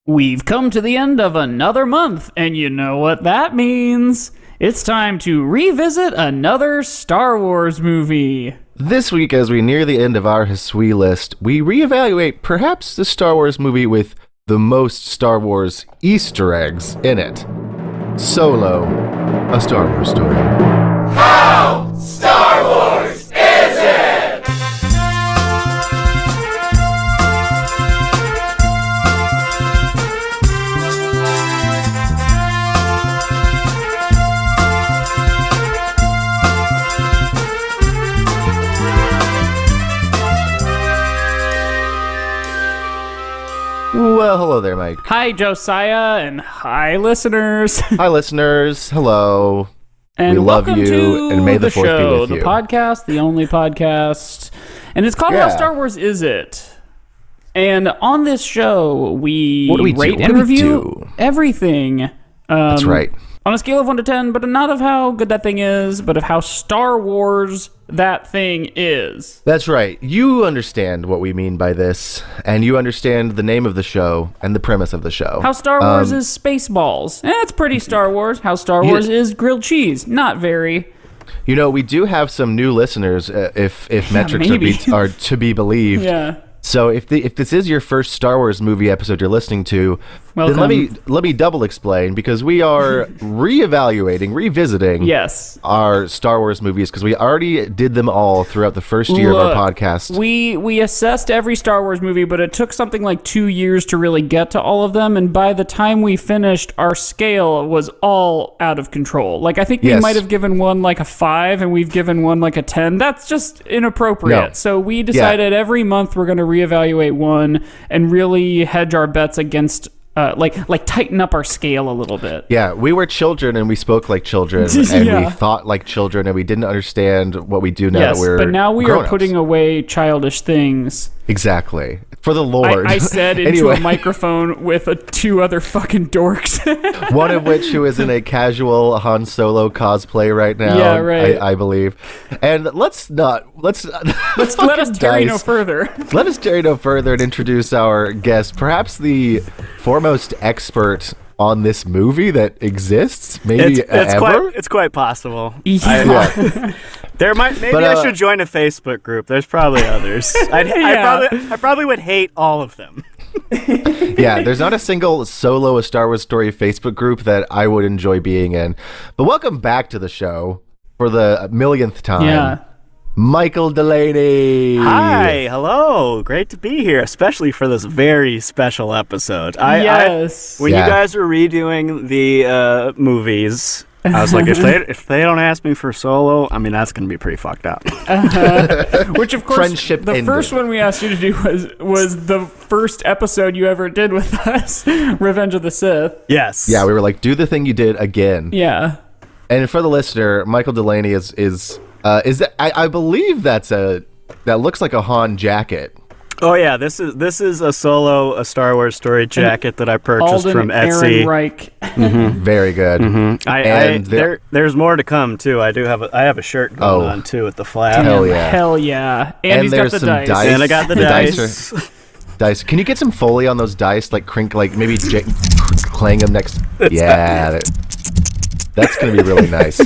We've come to the end of another month, and you know what that means. It's time to revisit another Star Wars movie. This week, as we near the end of our HSWII list, we reevaluate perhaps the Star Wars movie with the most Star Wars Easter eggs in it. Solo, a Star Wars story. How Star Wars is it? Well, hello there, Mike. Hi, Josiah, and hi, listeners. Hi, listeners. Hello. And we love welcome you, to and may the Fourth be show, with you. the podcast, the only podcast, and it's called How Star Wars Is It? And on this show, we rate and review everything. That's right. On a scale of 1 to 10, but not of how good that thing is, but of how Star Wars that thing is. That's right. You understand what we mean by this, and you understand the name of the show and the premise of the show. How Star Wars is Spaceballs. It's pretty Star Wars. How Star Wars is grilled cheese. Not very. You know, we do have some new listeners, if metrics are to be believed. Yeah. So if this is your first Star Wars movie episode you're listening to, welcome. Then let me double explain, because we are revisiting our Star Wars movies, because we already did them all throughout the first year of our podcast. We assessed every Star Wars movie, but it took something like 2 years to really get to all of them, and by the time we finished, our scale was all out of control. Like, I think we might have given one like a 5, and we've given one like a 10. That's just inappropriate. No. So we decided every month we're going to reevaluate one and really hedge our bets against like tighten up our scale a little bit. Yeah, we were children and we spoke like children and we thought like children and we didn't understand what we do now that we're but now we grown-ups. are putting away childish things. Exactly. For the Lord. I said into a microphone with two other fucking dorks. One of which who is in a casual Han Solo cosplay right now. Yeah, right. I believe. And let's let us tarry no further. Let us tarry no further and introduce our guest, perhaps the foremost expert on this movie that exists, maybe ever. It's quite possible. Yeah. I should join a Facebook group. There's probably others. I probably would hate all of them. Yeah, there's not a single Solo a Star Wars Story Facebook group that I would enjoy being in. But welcome back to the show for the millionth time. Yeah. Michael DeLaney. Hi, hello. Great to be here, especially for this very special episode. When you guys were redoing the movies, I was like, if they don't ask me for Solo, I mean, that's going to be pretty fucked up. Which, of course, Friendship the ended. first one we asked you to do was the first episode you ever did with us, Revenge of the Sith. Yes. Yeah, we were like, do the thing you did again. Yeah. And for the listener, Michael DeLaney is that, I believe that looks like a Han jacket. Oh yeah, this is a Solo, a Star Wars Story jacket that I purchased Alden from Etsy. Aaron Reich. Very good. Mm-hmm. There's more to come too. I have a shirt going on too with the flag. Hell yeah. Hell yeah. And he's got the dice. And I got the dice. Dice. Can you get some Foley on those dice? Like maybe clang them next. That's gonna be really nice.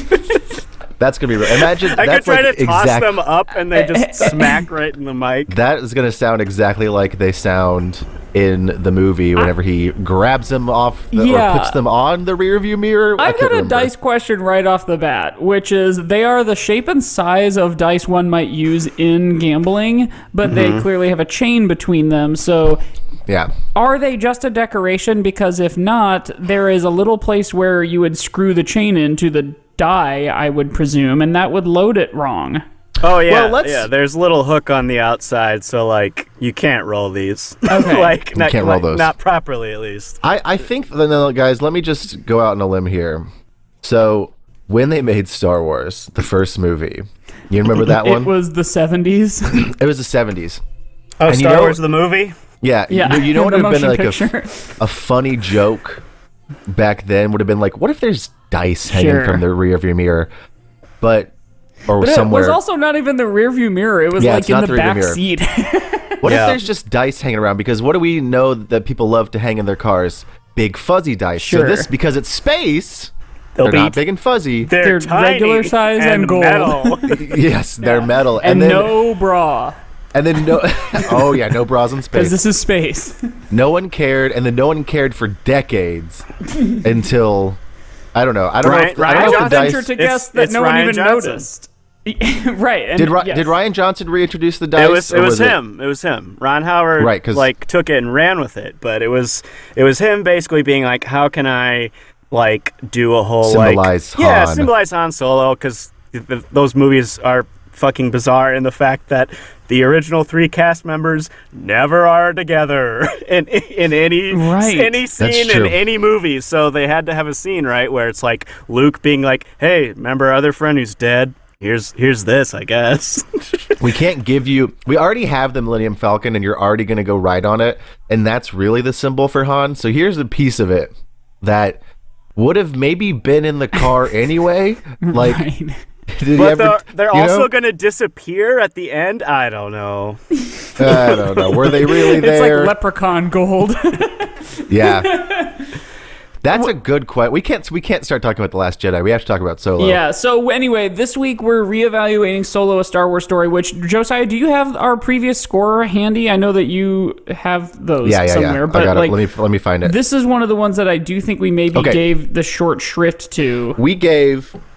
That's gonna be. Imagine. I could try to toss them up and they just smack right in the mic. That is gonna sound exactly like they sound in the movie whenever he grabs them off or puts them on the rear view mirror. I've got a dice question right off the bat, which is they are the shape and size of dice one might use in gambling, but they clearly have a chain between them. So. Yeah. Are they just a decoration? Because if not, there is a little place where you would screw the chain into the die, I would presume, and that would load it wrong. Oh yeah, there's a little hook on the outside, so like you can't roll these. Okay. You can't roll those. Not properly, at least. I think, guys, let me just go out on a limb here. So when they made Star Wars, the first movie, you remember that one? It was the 70s. It was the 70s. Oh, and Star Wars the movie? Yeah. You know what would have been like picture. a funny joke back then would have been like, what if there's dice hanging from the rear view mirror? But somewhere. It was also not even the rear view mirror. It was like in the back seat. What if there's just dice hanging around? Because what do we know that people love to hang in their cars? Big fuzzy dice. Sure. So this, because it's space, They'll they're not big and fuzzy. They're tiny regular size and gold. metal. Yes, they're metal. And then, no bra. And then no. Oh yeah, no bras in Because space. this is space. No one cared, and then no one cared for decades until I don't know. I don't know if I the would venture dice. to guess that it's no one Ryan even Johnson. noticed. Right. And Did Ryan Johnson reintroduce the dice? It was him. It was him. Ron Howard Right, 'cause- took it and ran with it, but it was him basically being like, how can I do a whole Symbolize Han. symbolize Han Solo, because those movies are fucking bizarre in the fact that the original 3 cast members never are together in any scene true. in any movie. So they had to have a scene, right, where it's like Luke being like, "Hey, remember our other friend who's dead? Here's this, I guess." We can't give you. We already have the Millennium Falcon, and you're already going to go ride on it, and that's really the symbol for Han. So here's a piece of it that would have maybe been in the car anyway. Right. But they're also going to disappear at the end? I don't know. I don't know. Were they really It's there? like leprechaun gold. Yeah. That's a good question. We can't start talking about The Last Jedi. We have to talk about Solo. Yeah, so anyway, this week we're reevaluating Solo, A Star Wars Story, which, Josiah, do you have our previous score handy? I know that you have those somewhere. Yeah. But I got it. Let me find it. This is one of the ones that I do think we maybe gave the short shrift to.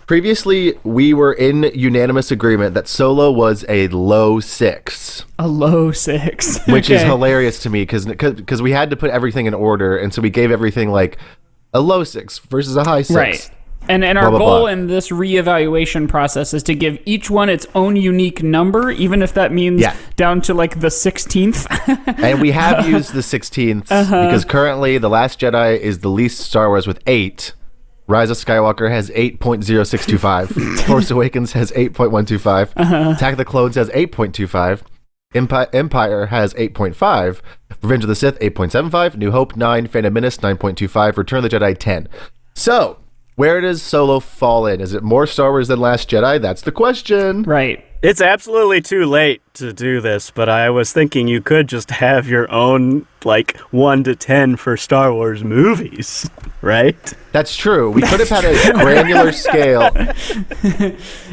Previously, we were in unanimous agreement that Solo was a low 6. A low 6. Which is hilarious to me because we had to put everything in order, and so we gave everything like a low 6 versus a high 6. Right. And our blah, goal blah. in this reevaluation process is to give each one its own unique number, even if that means down to like the 16th. And we have used the 16th because currently The Last Jedi is the least Star Wars with 8. Rise of Skywalker has 8.0625. Force Awakens has 8.125. Attack of the Clones has 8.25. Empire has 8.5. Revenge of the Sith 8.75. New Hope 9. Phantom Menace 9.25. Return of the Jedi 10. So, where does Solo fall in? Is it more Star Wars than Last Jedi? That's the question. Right. It's absolutely too late to do this, but I was thinking you could just have your own 1 to 10 for Star Wars movies, right? That's true. We could have had a granular scale.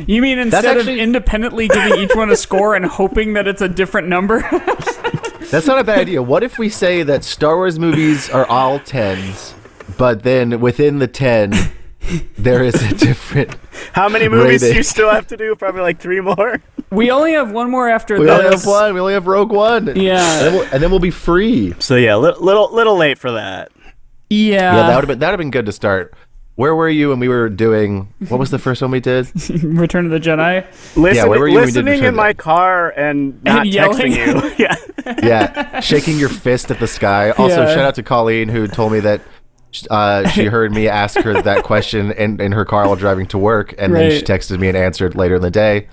You mean instead of independently giving each one a score and hoping that it's a different number? That's not a bad idea. What if we say that Star Wars movies are all 10s, but then within the 10, there is a different How many movies rating. do you still have to do? Probably 3 more? We only have one more after We this. only have one. We only have Rogue One. Yeah. And then we'll be free. So yeah, little late for that. Yeah. Yeah, that would have been good to start. Where were you when we were doing? What was the first one we did? Return of the Jedi. Listening, where were you when we did listening Return in of my the- car and not And yelling. texting you. Yeah. Yeah, shaking your fist at the sky. Also, Yeah. shout out to Colleen who told me that she heard me ask her that question in her car while driving to work, and then she Right. texted me and answered later in the day.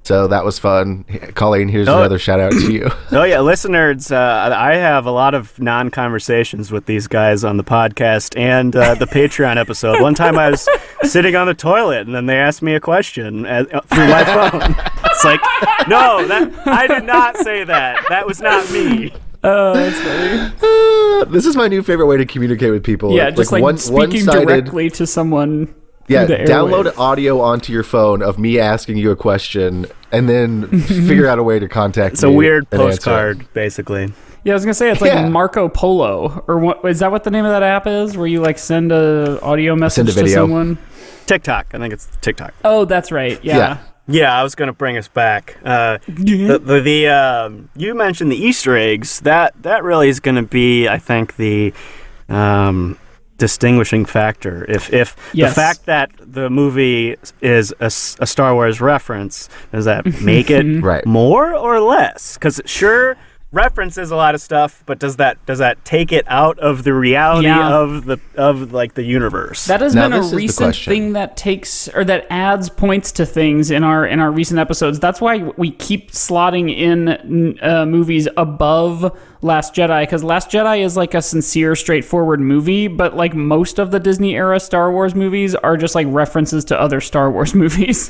So that was fun. Colleen, here's another shout out to you. Oh yeah, listeners, I have a lot of non-conversations with these guys on the podcast and the Patreon episode. One time I was sitting on the toilet and then they asked me a question through my phone. It's like, no, I did not say that. That was not me. Oh, that's funny. This is my new favorite way to communicate with people. Yeah, just speaking one-sided. directly to someone. Yeah, through the download airwaves. audio onto your phone of me asking you a question, and then figure out a way to contact me. It's a weird and answer it. postcard, basically. Yeah, I was gonna say it's like Yeah. Marco Polo, or what? Is that what the name of that app is? Where you send a audio message a to video. someone? TikTok. I think it's TikTok. Oh, that's right. Yeah. Yeah, I was going to bring us back. You mentioned the Easter eggs. That really is going to be, I think, the distinguishing factor. If the Yes. fact that the movie is a Star Wars reference, does that make it Right. more or less? Because sure, references a lot of stuff, but does that take it out of the reality Yeah. of the universe? That has Now been a this is the recent question. thing that takes or that adds points to things in our recent episodes. That's why we keep slotting in movies above Last Jedi, because Last Jedi is like a sincere, straightforward movie, but like most of the Disney era Star Wars movies are just like references to other Star Wars movies,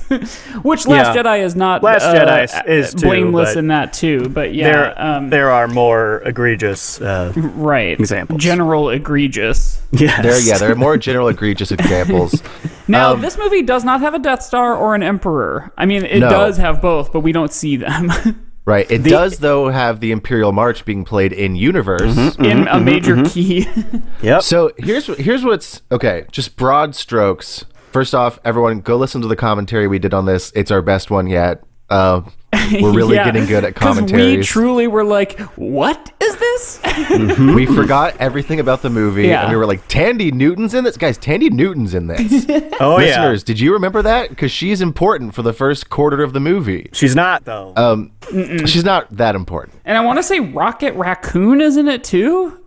which Last Yeah. Jedi is not. Last Jedi is too, blameless but in that too, but yeah, there are more egregious right examples. General egregious. Yes. There are more general egregious examples. Now, this movie does not have a Death Star or an Emperor. I mean, it does have both, but we don't see them. Right. It does, though, have the Imperial March being played in universe. In a major key. Yep. So here's what's okay. Just broad strokes. First off, everyone go listen to the commentary we did on this. It's our best one yet. We're really getting good at commentaries. We truly were like, what is this? We forgot everything about the movie, and we were like, Tandy Newton's in this? Guys, Tandy Newton's in this. Listeners, did you remember that? Because she's important for the first quarter of the movie. She's not, though. She's not that important. And I want to say Rocket Raccoon is in it, too?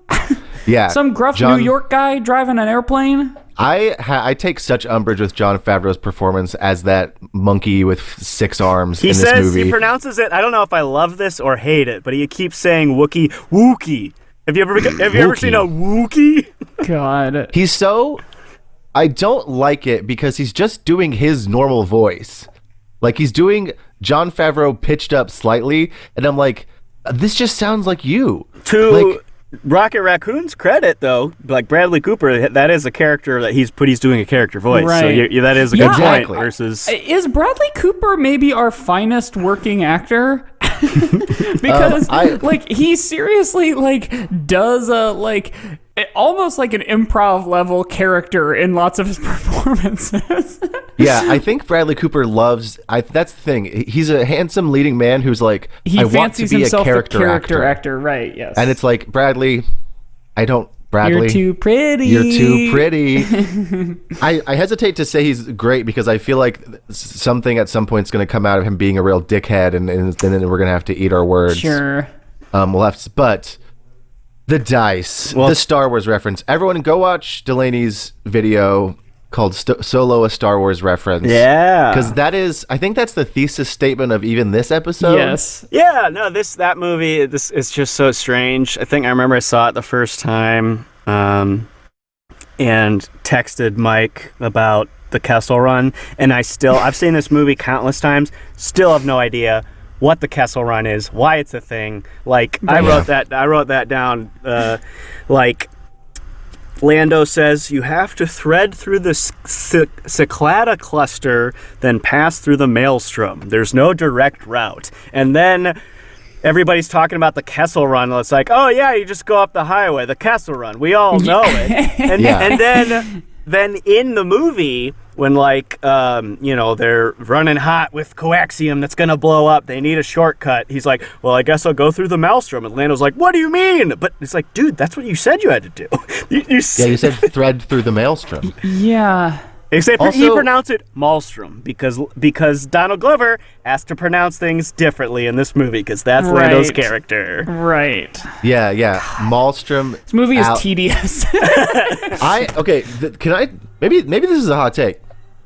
Yeah. Some gruff New York guy driving an airplane. I take such umbrage with Jon Favreau's performance as that monkey with 6 arms in this movie. He says, he pronounces it, I don't know if I love this or hate it, but he keeps saying Wookiee. Have you ever seen a Wookiee? God. He's so... I don't like it because he's just doing his normal voice. Like, he's doing Jon Favreau pitched up slightly, and I'm like, this just sounds like you. To Rocket Raccoon's credit, though, like Bradley Cooper, that is a character that he's doing a character voice. Right. So that is a good point. Versus, is Bradley Cooper maybe our finest working actor? Because he seriously does almost like an improv level character in lots of his performances. Yeah, I think Bradley Cooper loves. That's the thing. He's a handsome leading man who's like, I want to be a character actor. Right? Yes. And it's like, Bradley, Bradley, you're too pretty. You're too pretty. I hesitate to say he's great because I feel like something at some point is going to come out of him being a real dickhead, and then we're going to have to eat our words. Sure. We'll have to, but the dice, the Star Wars reference. Everyone go watch Delaney's video called Solo, a Star Wars reference. Yeah. Because I think that's the thesis statement of even this episode. Yes. Yeah, no, that movie, this is just so strange. I think I remember I saw it the first time and texted Mike about the Kessel Run, and I've seen this movie countless times, still have no idea what the Kessel Run is, why it's a thing. I wrote that down. Lando says you have to thread through the Cyclada cluster, then pass through the Maelstrom. There's no direct route. And then everybody's talking about the Kessel Run. It's like, oh yeah, you just go up the highway, the Kessel Run. We all know it. And then in the movie, when they're running hot with coaxium that's gonna blow up, they need a shortcut. He's like, well, I guess I'll go through the Maelstrom. And Lando's like, what do you mean? But it's like, dude, that's what you said you had to do. You said thread through the Maelstrom. Yeah. Except he pronounced it Maelstrom because Donald Glover asked to pronounce things differently in this movie because that's Lando's character. Right. Yeah. Maelstrom. This movie is tedious. Maybe this is a hot take.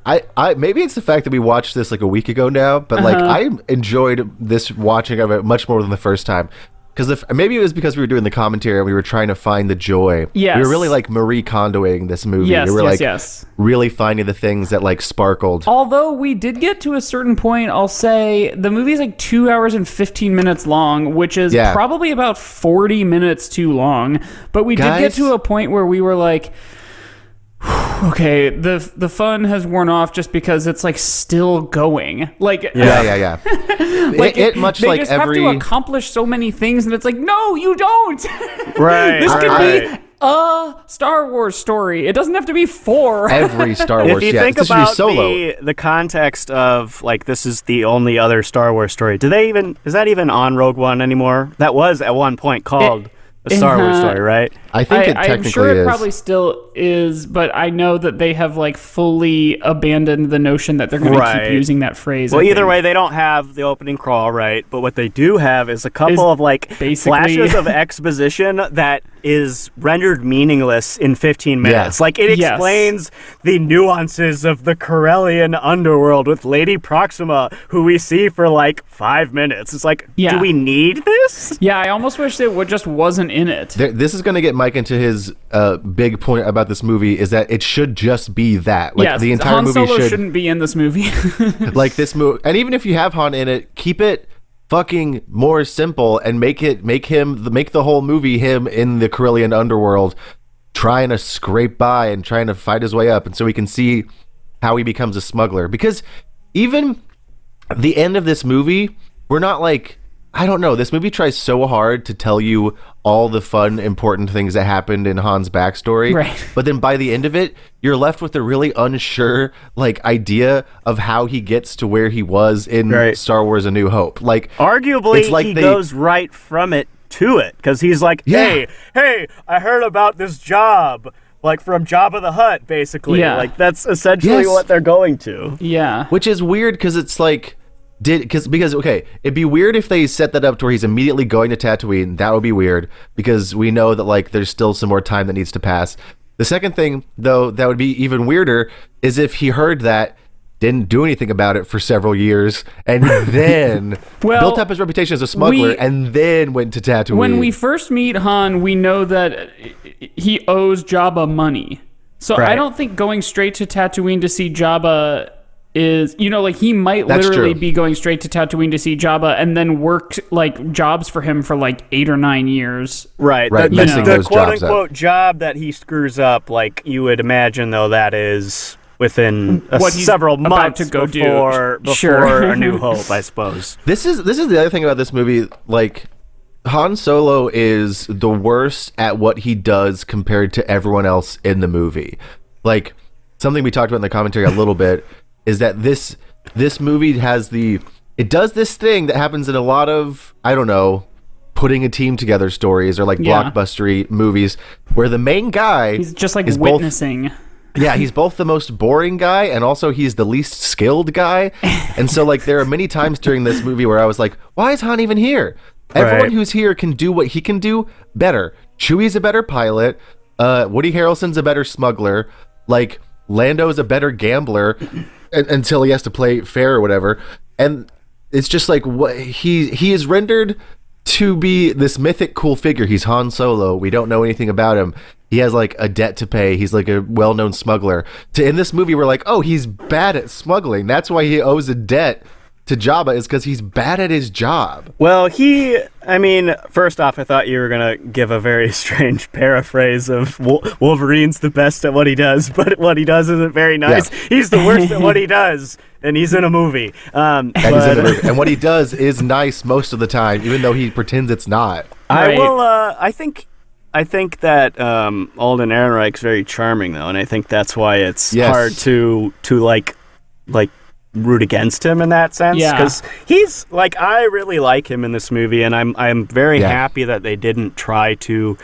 Maybe it's the fact that we watched this like a week ago now, but I enjoyed this watching of it much more than the first time. Because maybe it was because we were doing the commentary and we were trying to find the joy. Yes. We were really Marie Kondoing this movie. Yes, we were yes. really finding the things that sparkled. Although we did get to a certain point, I'll say the movie is 2 hours and 15 minutes long, which is probably about 40 minutes too long. But we did get to a point where we were like, okay, the fun has worn off just because it's still going. Yeah. It much they like just every have to accomplish so many things, and it's like, no, you don't. Right. This could be a Star Wars story. It doesn't have to be 4. Every Star Wars. If you think about the context of this is the only other Star Wars story. Is that even on Rogue One anymore? That was at one point called a Star Wars story, right? I think it technically I'm sure it is. probably still is, but I know that they have fully abandoned the notion that they're going to keep using that phrase. Well, either way, they don't have the opening crawl, right? But what they do have is a couple of flashes of exposition that is rendered meaningless in 15 minutes. Yeah. It explains the nuances of the Corellian underworld with Lady Proxima, who we see for 5 minutes. It's do we need this? Yeah, I almost wish it just wasn't in it. This is going to get Mike into his big point about this movie, is that it should just be that. The entire Han movie Solo shouldn't be in this movie. this movie, and even if you have Han in it, keep it fucking more simple and make the whole movie him in the Carillion underworld trying to scrape by and trying to fight his way up, and so we can see how he becomes a smuggler. Because even the end of this movie, we're not like, I don't know, this movie tries so hard to tell you all the fun, important things that happened in Han's backstory. Right. But then by the end of it, you're left with a really unsure, like, idea of how he gets to where he was in Star Wars A New Hope. Like, arguably, like he goes right from it to it, because he's like, hey, I heard about this job, like from Jabba the Hutt, basically. Yeah. Like, that's essentially what they're going to. Yeah. Which is weird, because it's like, because okay, it'd be weird if they set that up to where he's immediately going to Tatooine. That would be weird, because we know that, like, there's still some more time that needs to pass. The second thing, though, that would be even weirder is if he heard that, didn't do anything about it for several years, and then built up his reputation as a smuggler, and then went to Tatooine. When we first meet Han, we know that he owes Jabba money. So I don't think going straight to Tatooine to see Jabba is, you know, like, he might literally be going straight to Tatooine to see Jabba and then work, like, jobs for him for, like, 8 or 9 years. Right. The quote-unquote job that he screws up, like, you would imagine, though, that is within several months to go before A New Hope, I suppose. This is the other thing about this movie. Like, Han Solo is the worst at what he does compared to everyone else in the movie. Like, something we talked about in the commentary a little bit is that this movie it does this thing that happens in a lot of, I don't know, putting a team together stories or like blockbustery movies, where the main guy, he's just like witnessing. He's both the most boring guy and also he's the least skilled guy. And so, like, there are many times during this movie where I was like, why is Han even here? Everyone who's here can do what he can do better. Chewie's a better pilot. Woody Harrelson's a better smuggler. Like, Lando's a better gambler until he has to play fair or whatever. And it's just like, what he is rendered to be this mythic cool figure. He's Han Solo. We don't know anything about him. He has, like, a debt to pay. He's like a well-known smuggler. In this movie, we're like, oh, he's bad at smuggling. That's why he owes a debt to Jabba, is because he's bad at his job. Well, first off, I thought you were going to give a very strange paraphrase of Wolverine's the best at what he does, but what he does isn't very nice. Yeah. He's the worst at what he does, and he's in a movie. And what he does is nice most of the time, even though he pretends it's not. I think that Alden Ehrenreich's very charming, though, and I think that's why it's hard to root against him in that sense, because he's like, I really like him in this movie, and I'm very happy that they didn't try to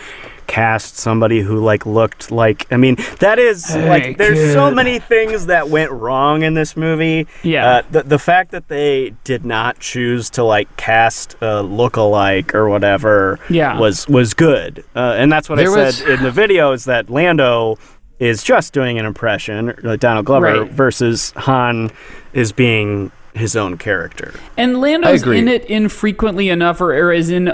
cast somebody who, like, looked like, I mean, that is there's so many things that went wrong in this movie. The fact that they did not choose to, like, cast a look-alike or whatever was good, and that's what I said in the video, is that Lando is just doing an impression, Donald Glover, versus Han is being his own character. And Lando's in it infrequently enough, or is in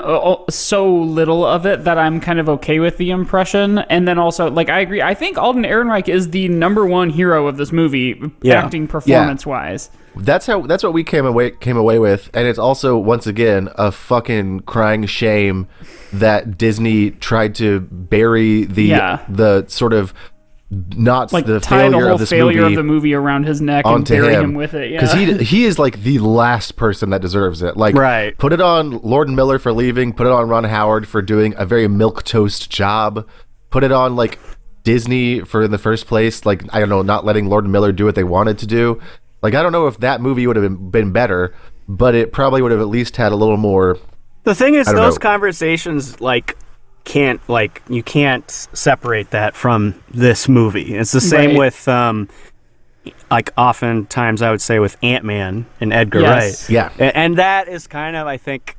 so little of it, that I'm kind of okay with the impression. And then also, like, I agree. I think Alden Ehrenreich is the #1 hero of this movie, acting performance-wise. That's what we came away with, and it's also, once again, a fucking crying shame that Disney tried to bury the sort of not like the tie failure the whole of this failure movie of the movie around his neck and bury him with it. Because he is like the last person that deserves it. Like, put it on Lord and Miller for leaving. Put it on Ron Howard for doing a very milquetoast job. Put it on, like, Disney for, in the first place, like, I don't know, not letting Lord and Miller do what they wanted to do. Like, I don't know if that movie would have been better, but it probably would have at least had a little more. The thing is, those conversations, like, you can't separate that from this movie. It's the same with like, oftentimes I would say with Ant-Man and Edgar Wright. And that is kind of, I think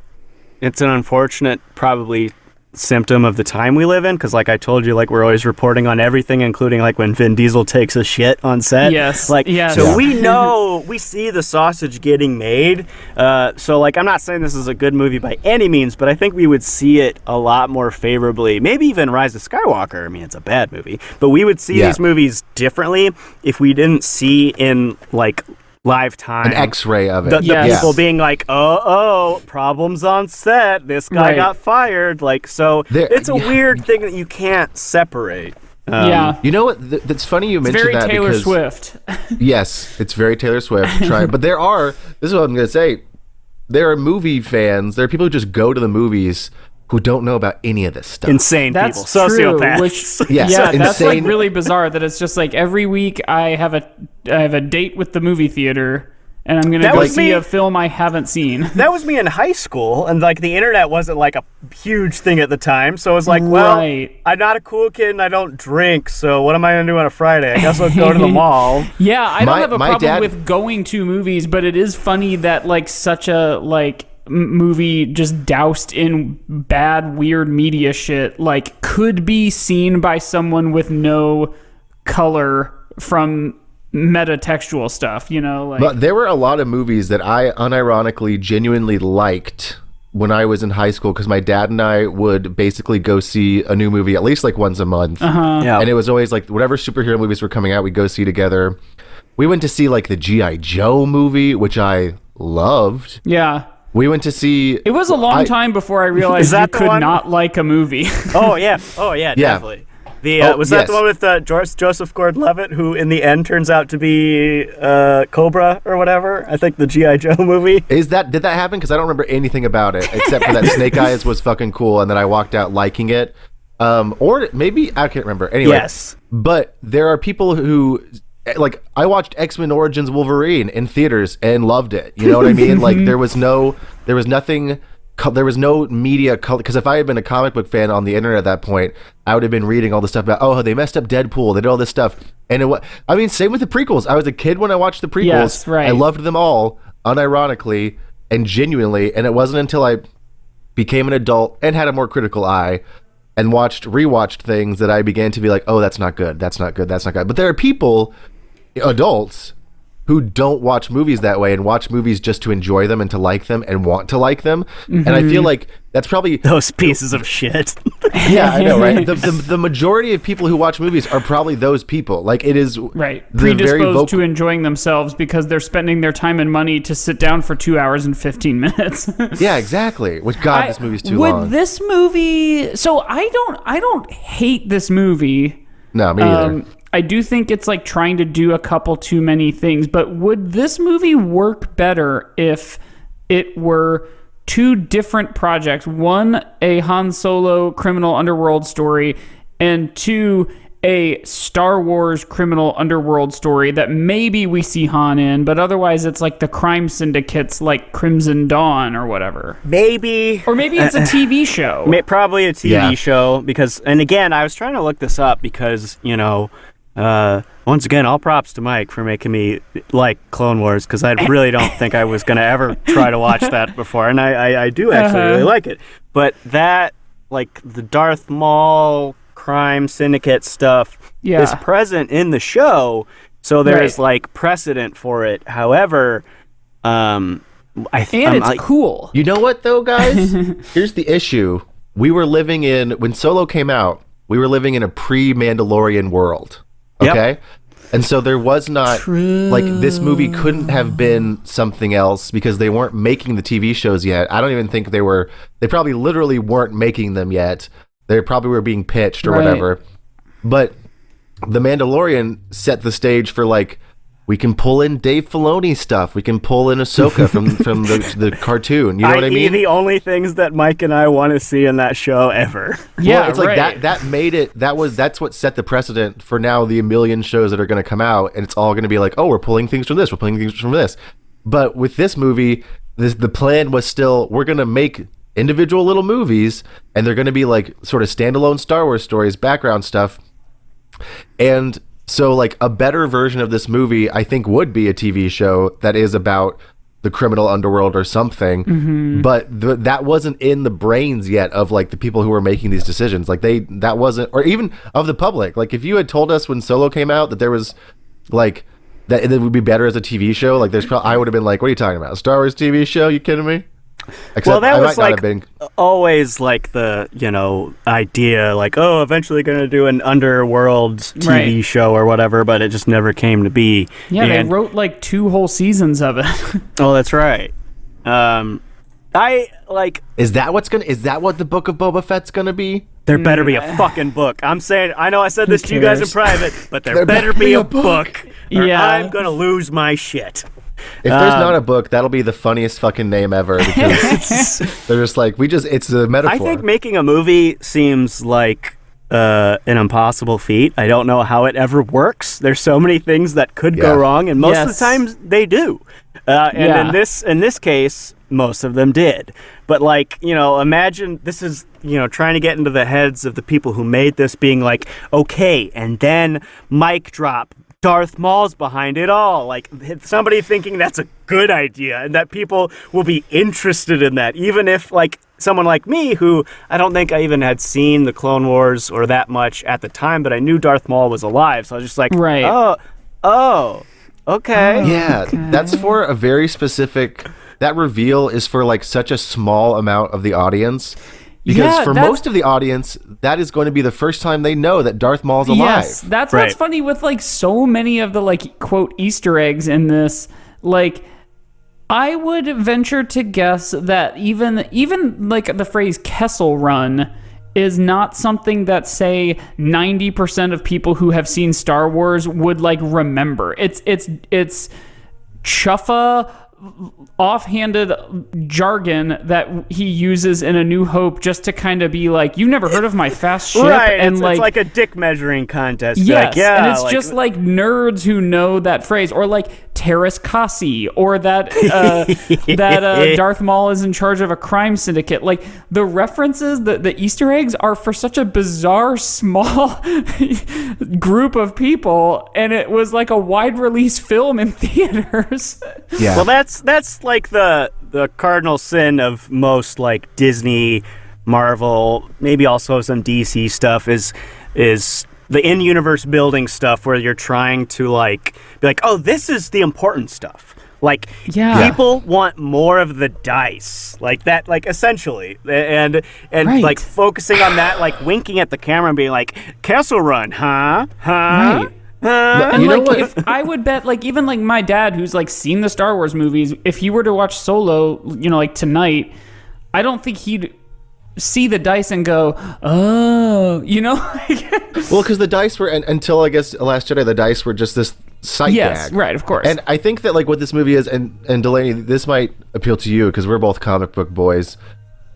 it's an unfortunate probably symptom of the time we live in, because, like I told you, like, we're always reporting on everything, including, like, when Vin Diesel takes a shit on set. So we know, we see the sausage getting made, so, like, I'm not saying this is a good movie by any means, but I think we would see it a lot more favorably, maybe even Rise of Skywalker. I mean, it's a bad movie, but we would see these movies differently if we didn't see in, like, lifetime. An X-ray of it. The Yes. people being like, oh, problems on set. This guy Right. got fired. Like, so it's a weird thing that you can't separate. Yeah. You know what? That's funny you It's mentioned very that Taylor because Swift. yes, it's very Taylor Swift. But there are. This is what I'm going to say. There are movie fans. There are people who just go to the movies who don't know about any of this stuff. Insane That's people. true. Sociopaths. Which, Yes, yeah, that's like insane. really bizarre. That it's just like every week I have a date with the movie theater, and I'm gonna That go was see me. a film I haven't seen. That was me in high school, and like the internet wasn't like a huge thing at the time, so it was like, well, Right. I'm not a cool kid and I don't drink, so what am I gonna do on a Friday? I guess I'll go to the mall. Yeah, I don't have a my problem dad- with going to movies, but it is funny that like such a movie just doused in bad weird media shit like could be seen by someone with no color from metatextual stuff, you know, like But there were a lot of movies that I unironically genuinely liked when I was in high school because my dad and I would basically go see a new movie at least like once a month. Yeah. And it was always like whatever superhero movies were coming out, we'd go see together. We went to see like the G.I. Joe movie, which I loved. yeah. We went to see... It was a long time before I realized Is that you the could one? not like a movie. Oh yeah, definitely. Was that yes. the one with Joseph Gordon-Levitt, who in the end turns out to be Cobra or whatever? I think the G.I. Joe movie. Did that happen? Because I don't remember anything about it except for that Snake Eyes was fucking cool, and then I walked out liking it. Or maybe I can't remember. Anyway, Yes. But there are people who like I watched X-Men Origins Wolverine in theaters and loved it. You know what I mean? Like there was no media color, because if I had been a comic book fan on the internet at that point, I would have been reading all the stuff about, oh, they messed up Deadpool, they did all this stuff. And same with the prequels. I was a kid when I watched the prequels. Yes, right. I loved them all unironically and genuinely, and it wasn't until I became an adult and had a more critical eye and rewatched things that I began to be like, oh, that's not good, that's not good, that's not good. But there are people, adults, who don't watch movies that way and watch movies just to enjoy them and to like them and want to like them. And I feel like that's probably... Those pieces of shit. Yeah, I know, right? The majority of people who watch movies are probably those people. Like, it is... Right. the very Predisposed to enjoying themselves because they're spending their time and money to sit down for 2 hours and 15 minutes. Yeah, exactly. Which, God, this movie's too would long. this movie... So I don't hate this movie. No, me either. I do think it's like trying to do a couple too many things, but would this movie work better if it were two different projects? One, a Han Solo criminal underworld story, and two, a Star Wars criminal underworld story that maybe we see Han in, but otherwise it's like the crime syndicates like Crimson Dawn or whatever. Maybe. Or maybe it's a TV show. Probably a TV show, because, and again, I was trying to look this up because, you know, once again, all props to Mike for making me like Clone Wars, because I really don't think I was going to ever try to watch that before, and I do actually really like it. But that, like, the Darth Maul crime syndicate stuff is present in the show, so there's, like, precedent for it. However, it's cool. You know what, though, guys? Here's the issue. When Solo came out, we were living in a pre-Mandalorian world. Okay? Yep. And so there was not, like, this movie couldn't have been something else because they weren't making the TV shows yet. I don't even think they probably literally weren't making them yet. They probably were being pitched or whatever. But The Mandalorian set the stage for, like, we can pull in Dave Filoni stuff. We can pull in Ahsoka from the cartoon. You know what I mean? The only things that Mike and I want to see in that show ever. Yeah, well, it's like that made it. That's what set the precedent for now the a million shows that are going to come out, and it's all going to be like, oh, we're pulling things from this, we're pulling things from this. But with this movie, the plan was still, we're going to make individual little movies, and they're going to be like sort of standalone Star Wars stories, background stuff, and so, like, a better version of this movie, I think, would be a TV show that is about the criminal underworld or something. Mm-hmm. But that wasn't in the brains yet of, like, the people who were making these decisions. Like, that wasn't, or even of the public. Like, if you had told us when Solo came out that there was, like, that it would be better as a TV show, like, I would have been like, what are you talking about? A Star Wars TV show? You kidding me? Except Well, that I was might not have been. always like the idea, like, oh, eventually going to do an underworld TV show or whatever, but it just never came to be. Yeah, they wrote like 2 whole seasons of it. Oh, that's right. Is that what the Book of Boba Fett's gonna be? There better be a fucking book. I'm saying, I know I said this to you guys in private, but there better be a book. Or I'm gonna lose my shit. If there's not a book, that'll be the funniest fucking name ever, because they're just like, it's a metaphor. I think making a movie seems like an impossible feat. I don't know how it ever works. There's so many things that could go wrong, and most of the times they do. And in this case, most of them did. But imagine this is, trying to get into the heads of the people who made this, being like, okay, and then mic drop, Darth Maul's behind it all. Like, somebody thinking that's a good idea and that people will be interested in that, even if, like, someone like me, who I don't think I even had seen the Clone Wars or that much at the time, but I knew Darth Maul was alive, so I was just like, oh, okay. Yeah, that's for a very specific... That reveal is for, like, such a small amount of the audience. Because for most of the audience, that is going to be the first time they know that Darth Maul's alive. Yes, that's what's funny with, like, so many of the, like, quote, Easter eggs in this. Like, I would venture to guess that even like, the phrase Kessel Run is not something that, say, 90% of people who have seen Star Wars would, like, remember. It's chuffa, offhanded jargon that he uses in A New Hope just to kind of be like, you've never heard of my fast ship? Right, and it's like a dick measuring contest. Yes, like, and it's just like nerds who know that phrase, or like Terrace Kasi, or that Darth Maul is in charge of a crime syndicate. Like, the references, the Easter eggs are for such a bizarre, small group of people, and it was like a wide release film in theaters. Yeah. Well, that's like the cardinal sin of most, like, Disney, Marvel, maybe also some DC stuff is the in-universe building stuff, where you're trying to, like, be like, oh, this is the important stuff. Like, people want more of the dice, like that, like, essentially, and like focusing on that, like winking at the camera and being like, Kessel Run, huh? Right. And you know like, what? if I would bet, like, even like my dad, who's like seen the Star Wars movies, if he were to watch Solo, like tonight, I don't think he'd see the dice and go, oh, Well, because the dice were, until I guess Last Jedi, the dice were just this sight yes, gag. right, of course. And I think that, like, what this movie is, and Delaney, this might appeal to you because we're both comic book boys.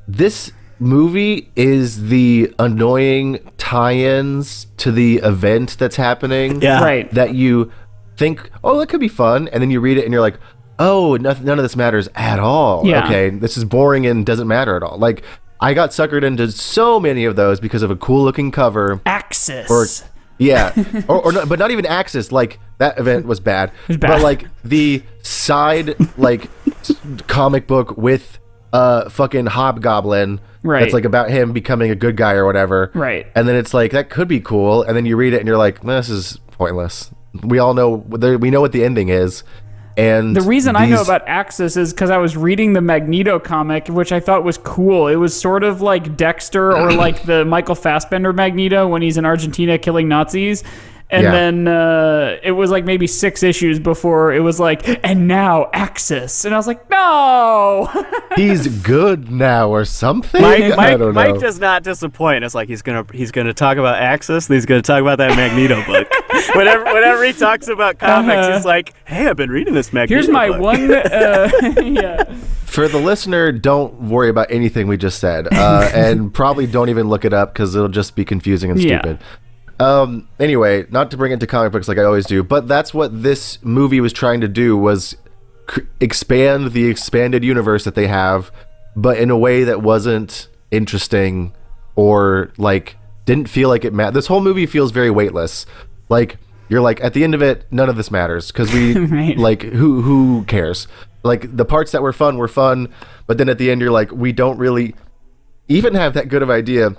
This movie is the annoying tie-ins to the event that's happening. Yeah. Right. That you think, oh, that could be fun, and then you read it and you're like, oh, none of this matters at all. Yeah. Okay, this is boring and doesn't matter at all. Like, I got suckered into so many of those because of a cool-looking cover. Axis. Or not, but not even Axis. Like, that event was bad. It was bad. But, like, the side, like, comic book with fucking Hobgoblin. Right. It's like about him becoming a good guy or whatever. Right. And then it's like, that could be cool. And then you read it and you're like, this is pointless. We all know, we know what the ending is. And the reason I know about Axis is because I was reading the Magneto comic, which I thought was cool. It was sort of like Dexter, or like the Michael Fassbender Magneto when he's in Argentina killing Nazis. And then it was like maybe 6 issues before it was like, and now Axis. And I was like, no! He's good now or something? Mike don't know. does not disappoint. It's like he's gonna talk about Axis, and he's gonna talk about that Magneto book. Whenever he talks about comics, he's like, hey, I've been reading this Magneto Here's my book. one... For the listener, don't worry about anything we just said. And probably don't even look it up because it'll just be confusing and stupid. Anyway, not to bring it to comic books like I always do, but that's what this movie was trying to do, was expand the expanded universe that they have, but in a way that wasn't interesting or, like, didn't feel like it mattered. This whole movie feels very weightless. Like, you're like, at the end of it, none of this matters because we, Right. like, who cares? Like, the parts that were fun, but then at the end you're like, we don't really even have that good of idea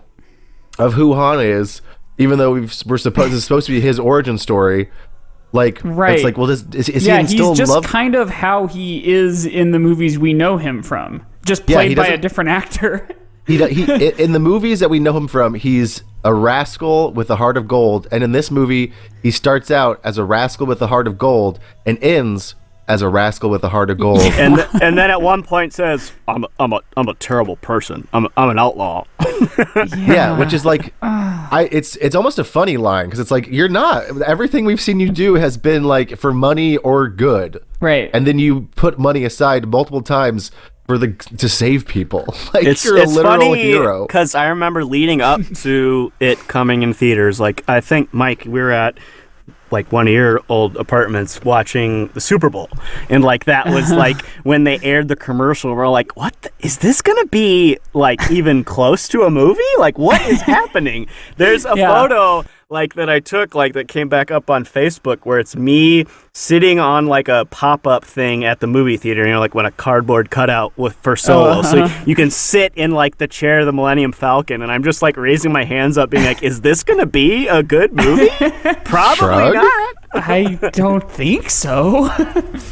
of who Han is. Even though it's supposed to be his origin story, like, Right. It's like, well, is he Yeah, still he's just love? kind of how he is in the movies we know him from. just played by a different actor. He in the movies that we know him from, he's a rascal with a heart of gold, and in this movie, he starts out as a rascal with a heart of gold and ends as a rascal with a heart of gold. And then at one point says, "I'm a terrible person. I'm an outlaw." Yeah, which is like, it's almost a funny line because it's like, you're not. Everything we've seen you do has been like for money or good, right? And then you put money aside multiple times to save people. Like, it's you're a literal funny hero. Because I remember leading up to it coming in theaters. Like, I think, Mike, we were at like one of your old apartments watching the Super Bowl, and like that was like when they aired the commercial, we're like, is this gonna be like even close to a movie? Like, what is happening? There's a photo like that I took, like that came back up on Facebook, where it's me sitting on like a pop-up thing at the movie theater, you know, like when a cardboard cutout for Solo. So you can sit in like the chair of the Millennium Falcon, and I'm just like raising my hands up being like, is this gonna be a good movie? Probably not. I don't think so.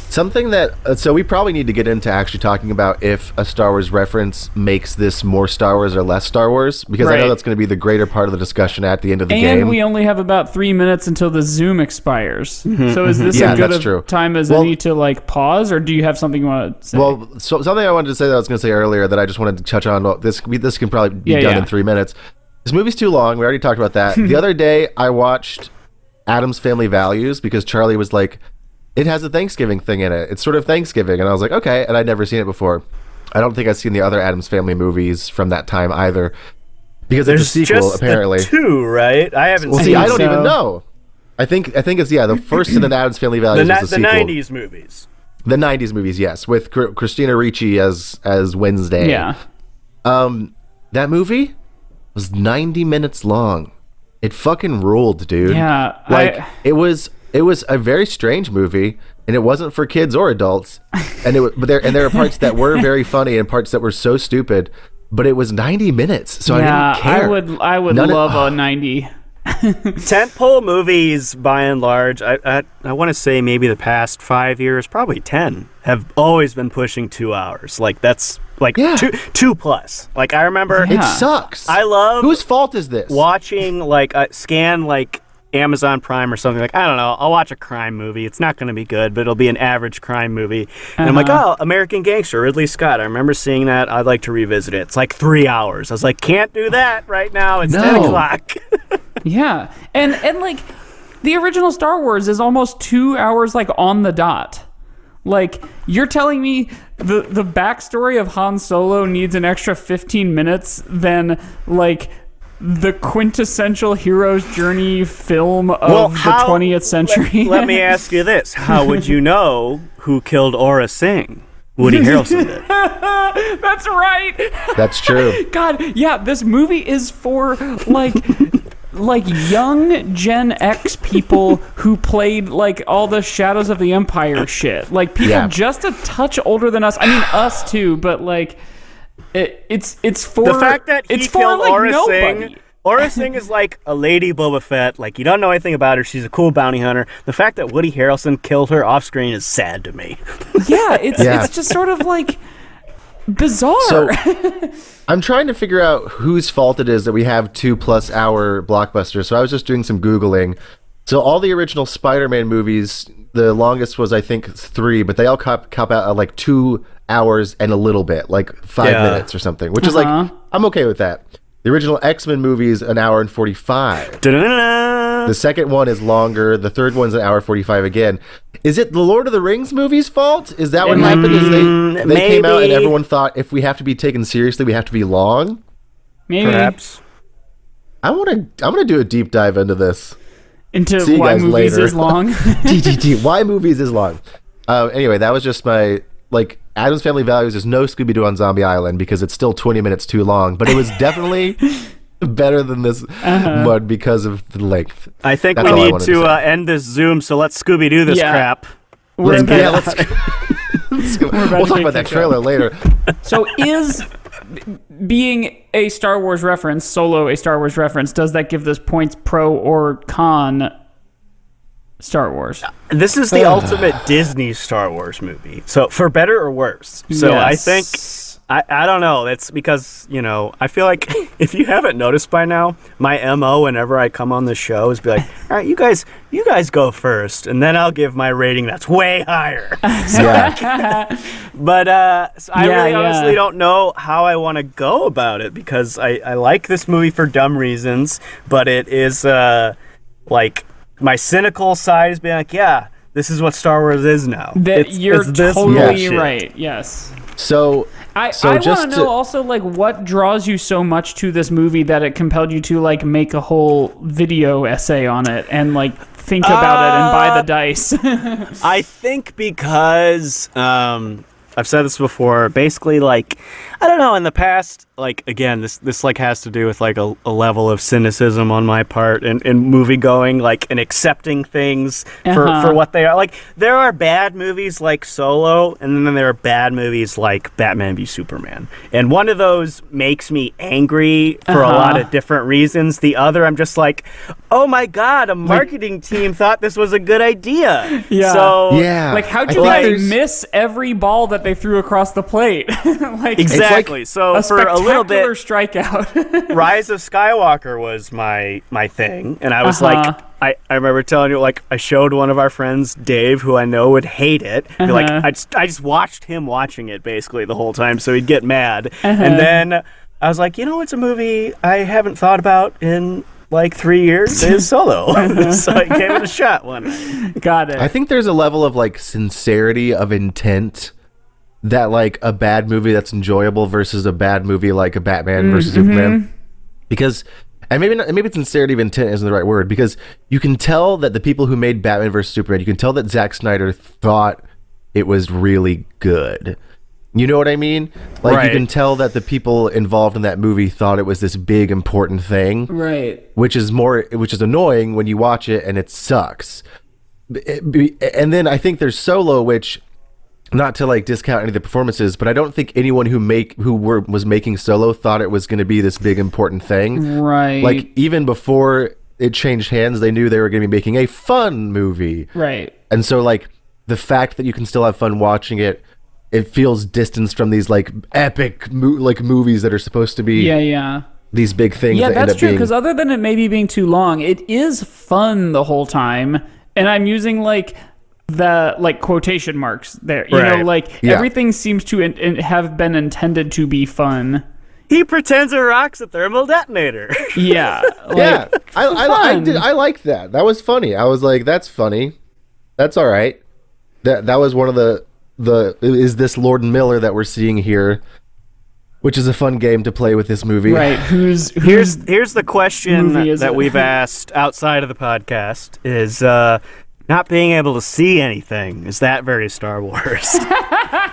Something that, so we probably need to get into actually talking about if a Star Wars reference makes this more Star Wars or less Star Wars, because I know that's going to be the greater part of the discussion at the end of the game. And we only have about 3 minutes until the Zoom expires. So is this as good a time as any to like pause, or do you have something you want to say? Well, so something I wanted to say that I was going to say earlier that I just wanted to touch on. Well, this can probably be done in 3 minutes. This movie's too long. We already talked about that. The other day, I watched Addams Family Values because Charlie was like, it has a Thanksgiving thing in it. It's sort of Thanksgiving. And I was like, okay. And I'd never seen it before. I don't think I've seen the other Addams Family movies from that time either. Because there's a sequel, just apparently. The two, right? I haven't seen I don't even know. I think it's, the first in the Addams Family Values was the sequel. The 90s movies. The 90s movies, yes. With Christina Ricci as Wednesday. Yeah. That movie was 90 minutes long. It fucking ruled, dude. Yeah. It was a very strange movie, and it wasn't for kids or adults. And there were parts that were very funny and parts that were so stupid, but it was 90 minutes, so I didn't care. I would love a 90. Tentpole movies, by and large, I want to say maybe the past 5 years, probably 10, have always been pushing 2 hours. Like, that's like two plus. Like, I remember it sucks. I love whose fault is this? Watching like scan like Amazon Prime or something, like, I don't know, I'll watch a crime movie. It's not going to be good, but it'll be an average crime movie. And I'm like, oh, American Gangster, Ridley Scott. I remember seeing that. I'd like to revisit it. It's like 3 hours. I was like, can't do that right now. It's 10 o'clock. Yeah. And like, the original Star Wars is almost 2 hours, like, on the dot. Like, you're telling me the backstory of Han Solo needs an extra 15 minutes than, like, the quintessential hero's journey film of the 20th century? Let me ask you this. How would you know who killed Aura Singh? Woody Harrelson did. That's right. That's true. God, yeah, this movie is for, like young Gen X people who played like all the Shadows of the Empire shit. Like people just a touch older than us. I mean, us too, but like it's for the fact that he killed Aura nobody. Singh. Aura Singh is like a lady Boba Fett. Like, you don't know anything about her. She's a cool bounty hunter. The fact that Woody Harrelson killed her off screen is sad to me. Yeah, it's just sort of like bizarre. So, I'm trying to figure out whose fault it is that we have 2+ hour blockbusters. So I was just doing some Googling. So all the original Spider-Man movies, the longest was, I think, 3, but they all cop out at like 2 hours and a little bit, like 5 minutes or something, which is like, I'm okay with that. The original X-Men movies, 1 hour and 45. Da-da-da-da. The second one is longer. The third one's 1 hour 45 again. Is it the Lord of the Rings movies' fault? Is that what happened? Is they came out and everyone thought if we have to be taken seriously, we have to be long? Maybe. Perhaps. I'm gonna do a deep dive into this. Into why movies is long. DDT. Why movies is long. Anyway, that was just my Addams Family Values is no Scooby-Doo on Zombie Island because it's still 20 minutes too long, but it was definitely better than this one because of the length. I think we need to end this Zoom, so let's Scooby-Doo this crap. Let's go. We'll talk about that trailer later. So is being a Star Wars reference, Solo a Star Wars reference, does that give this points pro or con Star Wars? This is the ultimate Disney Star Wars movie. So for better or worse. So yes. I don't know. It's because, I feel like if you haven't noticed by now, my MO whenever I come on the show is be like, all right, you guys go first, and then I'll give my rating that's way higher. But I really honestly don't know how I want to go about it, because I like this movie for dumb reasons, but it is like my cynical side is being like, yeah, this is what Star Wars is now. You're totally right. Yes. So I want to know also, like, what draws you so much to this movie that it compelled you to, like, make a whole video essay on it and, like, think about it and buy the dice. I think because I've said this before. Basically, like, I don't know. In the past, like, again, this like has to do with like a level of cynicism on my part and movie going, like, and accepting things for what they are. Like, there are bad movies like Solo, and then there are bad movies like Batman v Superman. And one of those makes me angry for a lot of different reasons. The other, I'm just like, oh my god, a marketing team thought this was a good idea. Yeah. So like, how'd you guys miss every ball that they threw across the plate? Like, exactly. So for a little bit, strikeout. Rise of Skywalker was my thing, and I was like, I remember telling you, like, I showed one of our friends, Dave, who I know would hate it. Like, I just watched him watching it basically the whole time, so he'd get mad. And then I was like, it's a movie I haven't thought about in like 3 years. Is Solo. So I gave it a shot one night. Got it. I think there's a level of like sincerity of intent that, like, a bad movie that's enjoyable versus a bad movie like a Batman versus Superman, because, and maybe sincerity of intent isn't the right word, because you can tell that the people who made Batman versus Superman, you can tell that Zack Snyder thought it was really good. You know what I mean? Like, right. You can tell that the people involved in that movie thought it was this big important thing, right? Which is annoying when you watch it and it sucks. And then I think there's Solo, which, not to like discount any of the performances, but I don't think anyone was making Solo thought it was going to be this big important thing. Right. Like, even before it changed hands, they knew they were going to be making a fun movie. Right. And so, like, the fact that you can still have fun watching it, it feels distanced from these like epic movies that are supposed to be these big things. Yeah, that that's end up true, being... because other than it maybe being too long, it is fun the whole time. And I'm using like the like quotation marks there. You know, like everything seems to have been intended to be fun. He pretends a rock's a thermal detonator. Yeah. Like, yeah. I liked that. That was funny. I was like, that's funny. That's all right. That was one of the is this Lord and Miller that we're seeing here, which is a fun game to play with this movie. Right. Here's the question that we've asked outside of the podcast is not being able to see anything. Is that very Star Wars?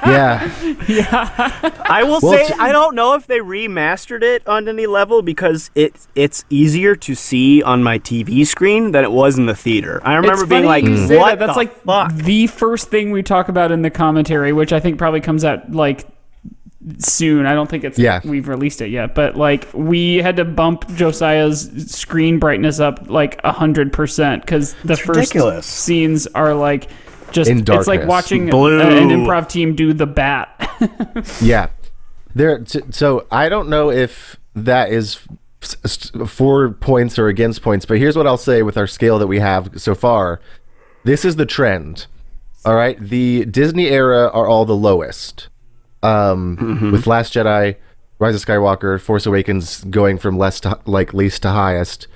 Yeah. I will say I don't know if they remastered it on any level, because it's easier to see on my TV screen than it was in the theater. I remember being like, what that's the like fuck? The first thing we talk about in the commentary, which I think probably comes out like soon. I don't think we've released it yet, but like we had to bump Josiah's screen brightness up like 100% because the first scenes are like just in darkness. It's like watching an improv team do the bat. Yeah. So I don't know if that is 4 points or against points, but here's what I'll say with our scale that we have so far. This is the trend. All right. The Disney era are all the lowest. With Last Jedi, Rise of Skywalker, Force Awakens going from least to highest.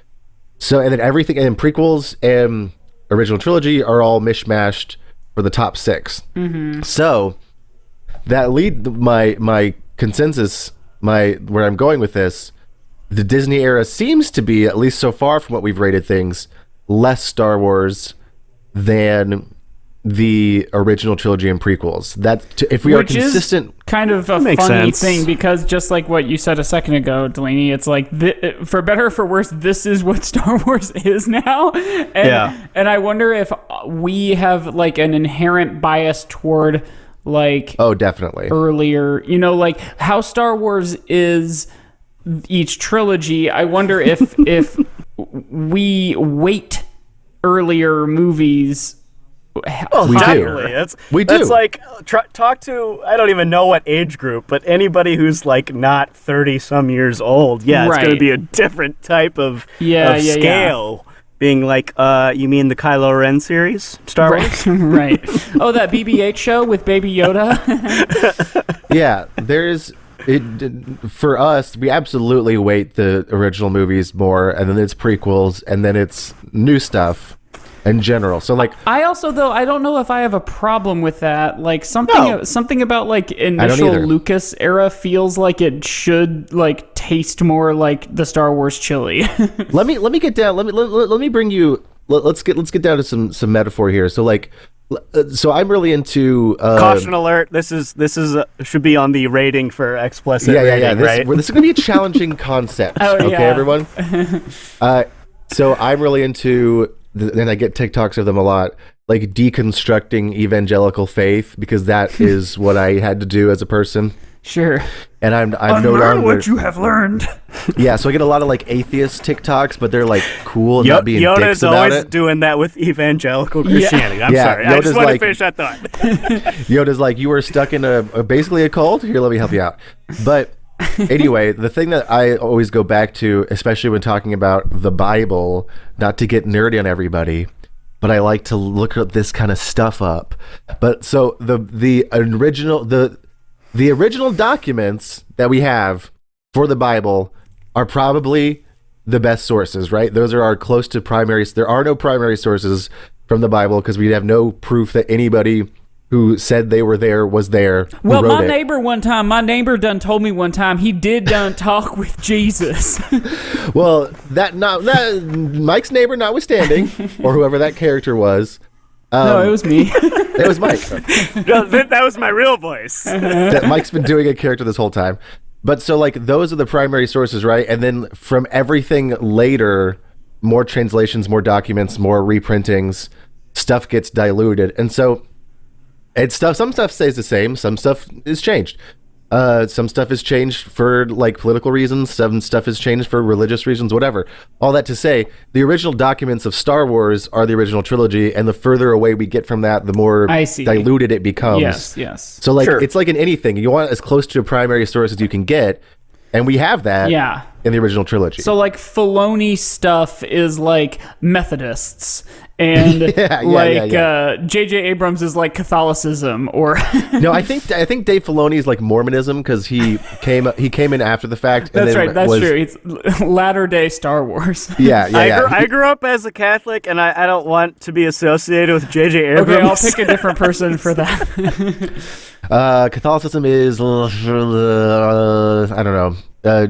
So, and then everything, and then prequels and original trilogy are all mishmashed for the top 6. So that my consensus, where I'm going with this, the Disney era seems to be, at least so far from what we've rated things, less Star Wars than the original trilogy and prequels. If we are consistent, is kind of a funny thing, because just like what you said a second ago, Delaney, it's like for better or for worse, this is what Star Wars is now. And I wonder if we have like an inherent bias toward like definitely earlier, like how Star Wars is each trilogy. I wonder if we weight earlier movies Well, We do. definitely. We do. That's like talk to, I don't even know what age group, but anybody who's like not 30 some years old. Yeah, it's going Right. to be a different type of Yeah. scale. Being like, you mean the Kylo Ren series, Star Wars? Right. Oh, that BB-8 show with Baby Yoda. Yeah, for us, we absolutely weight the original movies more, and then it's prequels, and then it's new stuff in general. So like, I also, though, I don't know if I have a problem with that. Like something about like initial either. Lucas era feels like it should like taste more like the Star Wars chili. let me get down. Let me bring you. Let's get down to some metaphor here. So like, so I'm really into Caution alert! This is should be on the rating for explicit. Rating, right? This is going to be a challenging concept. Oh, okay, yeah. everyone. So I'm really into, and I get TikToks of them a lot, like deconstructing evangelical faith, because that is what I had to do as a person. Sure. And I'm no longer what you have learned. Yeah, so I get a lot of like atheist TikToks, but they're like cool and not being dicks Yoda's about always it. doing that with evangelical Christianity. I'm Yeah, sorry. I Yoda's just want to like- finish that thought. Yoda's like, you were stuck in basically a cult. Here, let me help you out. But anyway, the thing that I always go back to, especially when talking about the Bible, not to get nerdy on everybody, but I like to look up this kind of stuff up. But so the original documents that we have for the Bible are probably the best sources, right? Those are our close to primaries. There are no primary sources from the Bible because we have no proof that anybody who said they were there was there. who Well, wrote my neighbor done told me one time he did done talk with Jesus. Well, that Mike's neighbor notwithstanding, or whoever that character was. No, it was me. It was Mike. No, that was my real voice. That Mike's been doing a character this whole time. But so like those are the primary sources, right? And then from everything later, more translations, more documents, more reprintings, stuff gets diluted. And so some stuff stays the same, some stuff is changed. Some stuff is changed for like political reasons, some stuff is changed for religious reasons, whatever. All that to say, the original documents of Star Wars are the original trilogy, and the further away we get from that, the more diluted it becomes. Yes. So like Sure. it's like in anything, you want as close to a primary source as you can get, and we have that in the original trilogy. So like Filoni stuff is like Methodists, and J.J. Abrams is like Catholicism, or No, I think Dave Filoni is like Mormonism because he came in after the fact. And that's then right. That's true. It's latter day Star Wars. Yeah. I grew up as a Catholic, and I don't want to be associated with J.J. Abrams. Okay, I'll pick a different person for that. Catholicism is I don't know.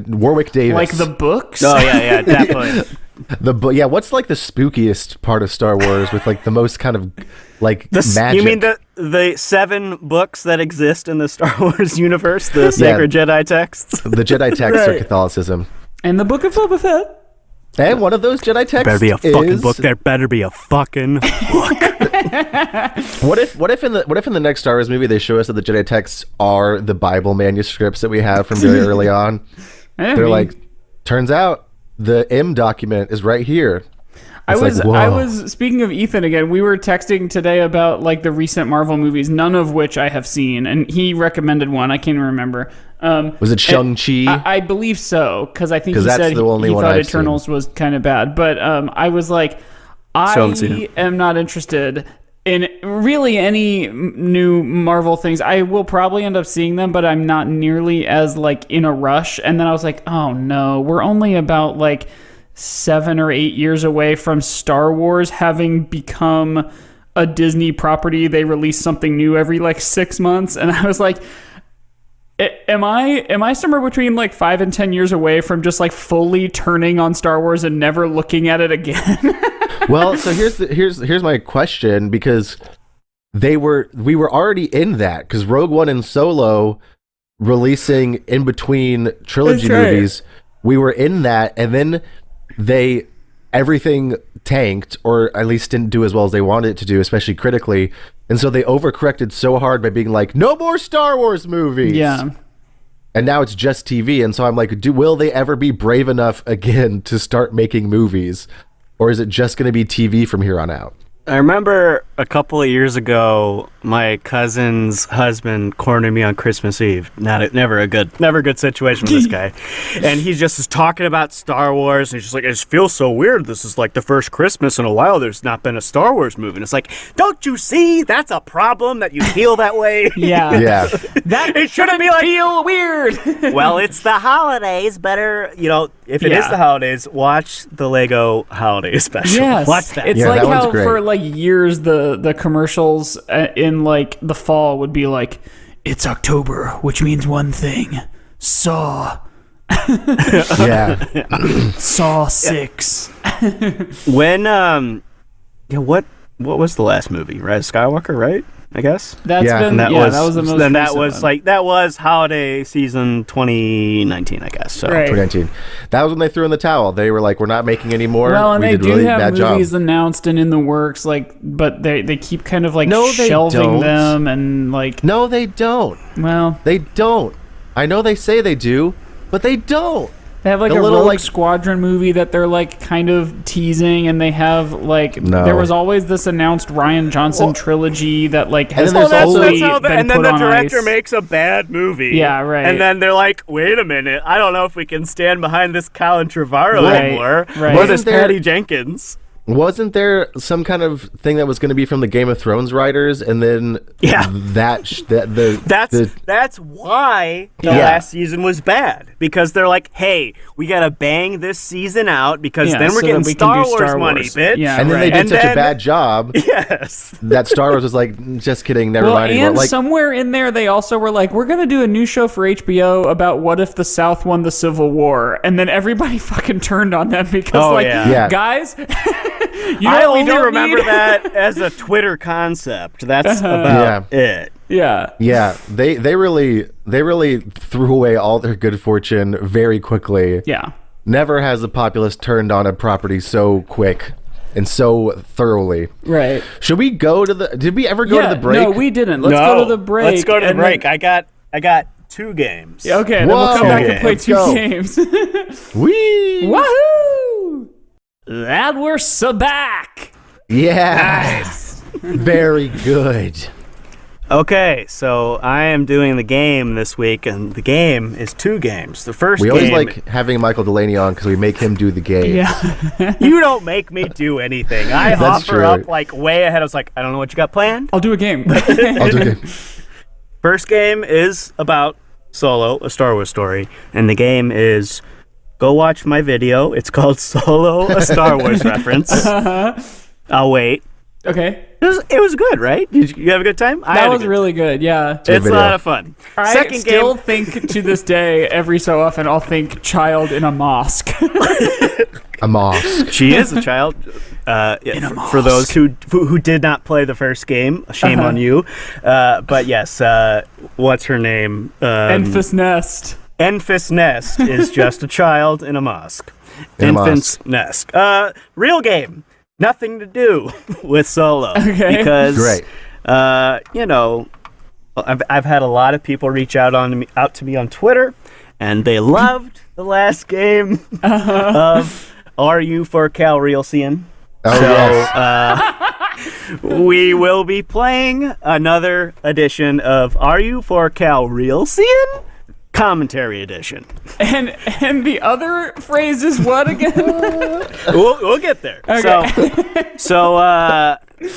Warwick Davis. Like the books. Oh yeah, definitely. What's like the spookiest part of Star Wars with like the most kind of like magic? You mean the 7 books that exist in the Star Wars universe, the sacred Jedi texts? The Jedi texts are Catholicism. And the Book of Boba Fett. And one of those Jedi texts Better be a fucking book. There better be a fucking book. What if in the next Star Wars movie they show us that the Jedi texts are the Bible manuscripts that we have from very early on? They're like, turns out the M document is right here. I was speaking of Ethan again. We were texting today about like the recent Marvel movies, none of which I have seen, and he recommended one. I can't even remember. Was it Shang-Chi? I believe so, because I think he that's said the only he one thought I've Eternals was kind of bad. But I was like, I am not interested in really any new Marvel things. I will probably end up seeing them, but I'm not nearly as like in a rush. And then I was like, oh no, we're only about like 7 or 8 years away from Star Wars having become a Disney property. They release something new every like 6 months, and I was like, am I somewhere between like 5 and 10 years away from just like fully turning on Star Wars and never looking at it again? Well, so here's my question, because we were already in that, because Rogue One and Solo releasing in between trilogy movies, we were in that, and then everything tanked, or at least didn't do as well as they wanted it to do, especially critically. And so they overcorrected so hard by being like, no more Star Wars movies. Yeah. And now it's just TV. And so I'm like, will they ever be brave enough again to start making movies? Or is it just going to be TV from here on out? I remember a couple of years ago, my cousin's husband cornered me on Christmas Eve. Never a good situation with this guy. And he just is talking about Star Wars, and he's just like, it just feels so weird. This is like the first Christmas in a while there's not been a Star Wars movie. And it's like, don't you see? That's a problem that you feel that way. Yeah. That It shouldn't be like, feel weird. well, it's the holidays. Better, if it is the holidays, watch the Lego holiday special. Yes. Watch that. It's Yeah, like that one's how great. for like years the commercials in like the fall would be like, it's October, which means one thing. Saw. Yeah. Saw 6. When what was the last movie? Rise of Skywalker, right? I guess. That's Yeah, been and that was the most then that recent was one. like that was holiday season 2019, I guess. So Right. 2019. That was when they threw in the towel. They were like, we're not making any more. Well, and we they did do really have bad movies job. announced and in the works, like, but they keep kind of like No, they shelving don't. them and like, No, they don't. well, They don't. I know they say they do, but they don't. they have like The a little, Rogue like- Squadron movie that they're like kind of teasing, and they have like No. there was always this announced Ryan Johnson trilogy that like has then there's also- fully how been and then put the on director ice. makes a bad movie. Yeah, right. And then they're like, wait a minute, I don't know if we can stand behind this Colin Trevorrow Right, anymore. right. Or this Wasn't there- Patty Jenkins. Wasn't there some kind of thing that was going to be from the Game of Thrones writers, and then Yeah. that's That's why the Yeah. last season was bad, because they're like, hey, we gotta bang this season out because Yeah, then we're so getting that we can Star do Wars Star money, Wars. bitch. Yeah. and then right. they did And such a then- bad job Yes. that Star Wars was like, just kidding, never Well, mind anymore. and Like, somewhere in there, they also were like, we're going to do a new show for HBO about what if the South won the Civil War. And then everybody fucking turned on them because, Oh, like, yeah. Yeah. guys, you know I what we only don't remember need? that as a Twitter concept. That's about it. Yeah. yeah, they really threw away all their good fortune very quickly. Yeah. Never has the populace turned on a property so quick and so thoroughly. Right. Should we go to the? Did we ever go to the break? No, we didn't. Let's go to the break. Let's go to the and break. then- I got 2 games. Okay, then we'll come Whoa. back and play Let's 2 go. games. Whee! Woohoo! And we're so back. Yeah. Very good. Okay, so I am doing the game this week, and the game is 2 games. The first We game, always like having Michael DeLaney on because we make him do the game. Yeah. you don't make me do anything. I That's offer true. up like way ahead. I was like, I don't know what you got planned. I'll do a game. I'll do it. First game is about Solo, a Star Wars story, and the game is go watch my video. It's called Solo, a Star Wars reference. I'll wait. Okay. It was good, right? Did you have a good time? That was really good. Yeah. It's a video. lot of fun. I Second still game. think to this day, every so often, I'll think child in a mosque. A mosque. She is a child. For those who did not play the first game, shame on you. But yes, what's her name? Enfys Nest. Enfys Nest is just a child in a mosque. In a Enfys Nest. Real game. Nothing to do with Solo. Okay. Because, Great. I've had a lot of people reach out to me on Twitter, and they loved the last game of Are You for CalREALssian? Oh, So, we will be playing another edition of Are You for CalREALssian? Commentary edition. And the other phrase is what again? We'll get there. Okay. So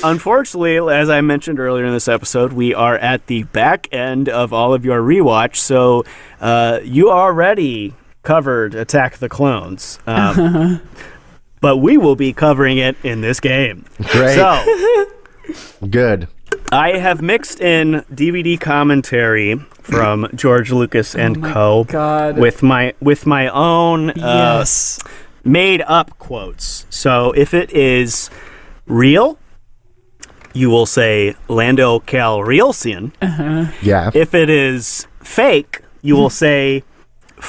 unfortunately, as I mentioned earlier in this episode, we are at the back end of all of your rewatch. So you already covered Attack of the Clones. But we will be covering it in this game. Great. So Good. I have mixed in DVD commentary from George Lucas and Co. God. with my own Yes. made up quotes. So if it is real, you will say Lando CalREALssian. Yeah. If it is fake, you will say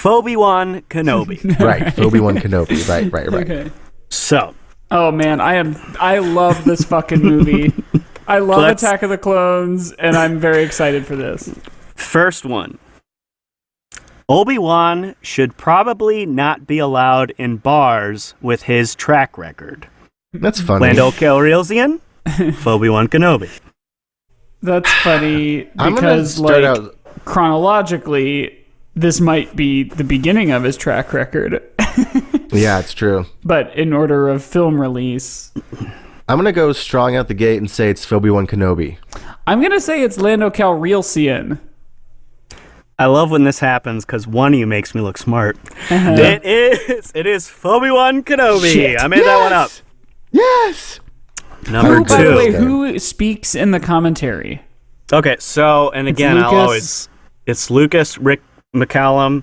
Obi-Wan Kenobi. Right. Obi-Wan Kenobi. Right. Okay. So Oh man, I love this fucking movie. I love Let's- Attack of the Clones, and I'm very excited for this. first one. Obi-Wan should probably not be allowed in bars with his track record. That's funny. Lando Calrissian. Obi-Wan Kenobi. That's funny I'm gonna because, start like, out. chronologically, this might be the beginning of his track record. Yeah, it's true. But in order of film release, I'm gonna go strong out the gate and say it's Obi-Wan Kenobi. I'm going to say it's Lando Calrissian. I love when this happens because one of you makes me look smart. It is Obi-Wan Kenobi. Shit. I made that one up. Yes. Number By the way, two. who speaks in the commentary? Okay, so, and again, it's Lucas, Rick McCallum,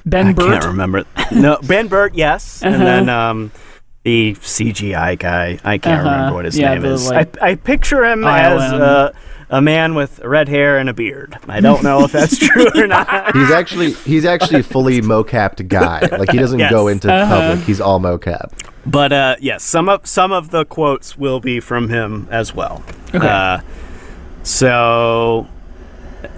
Ben I Burt? can't remember. No, Ben Burt, yes. And then the CGI guy, I can't remember what his name is. like, I picture him as a man with red hair and a beard. I don't know if that's true or not. He's actually a fully mocapped guy. Like, he doesn't go into public. He's all mocap. But yes, some of the quotes will be from him as well. Okay. So,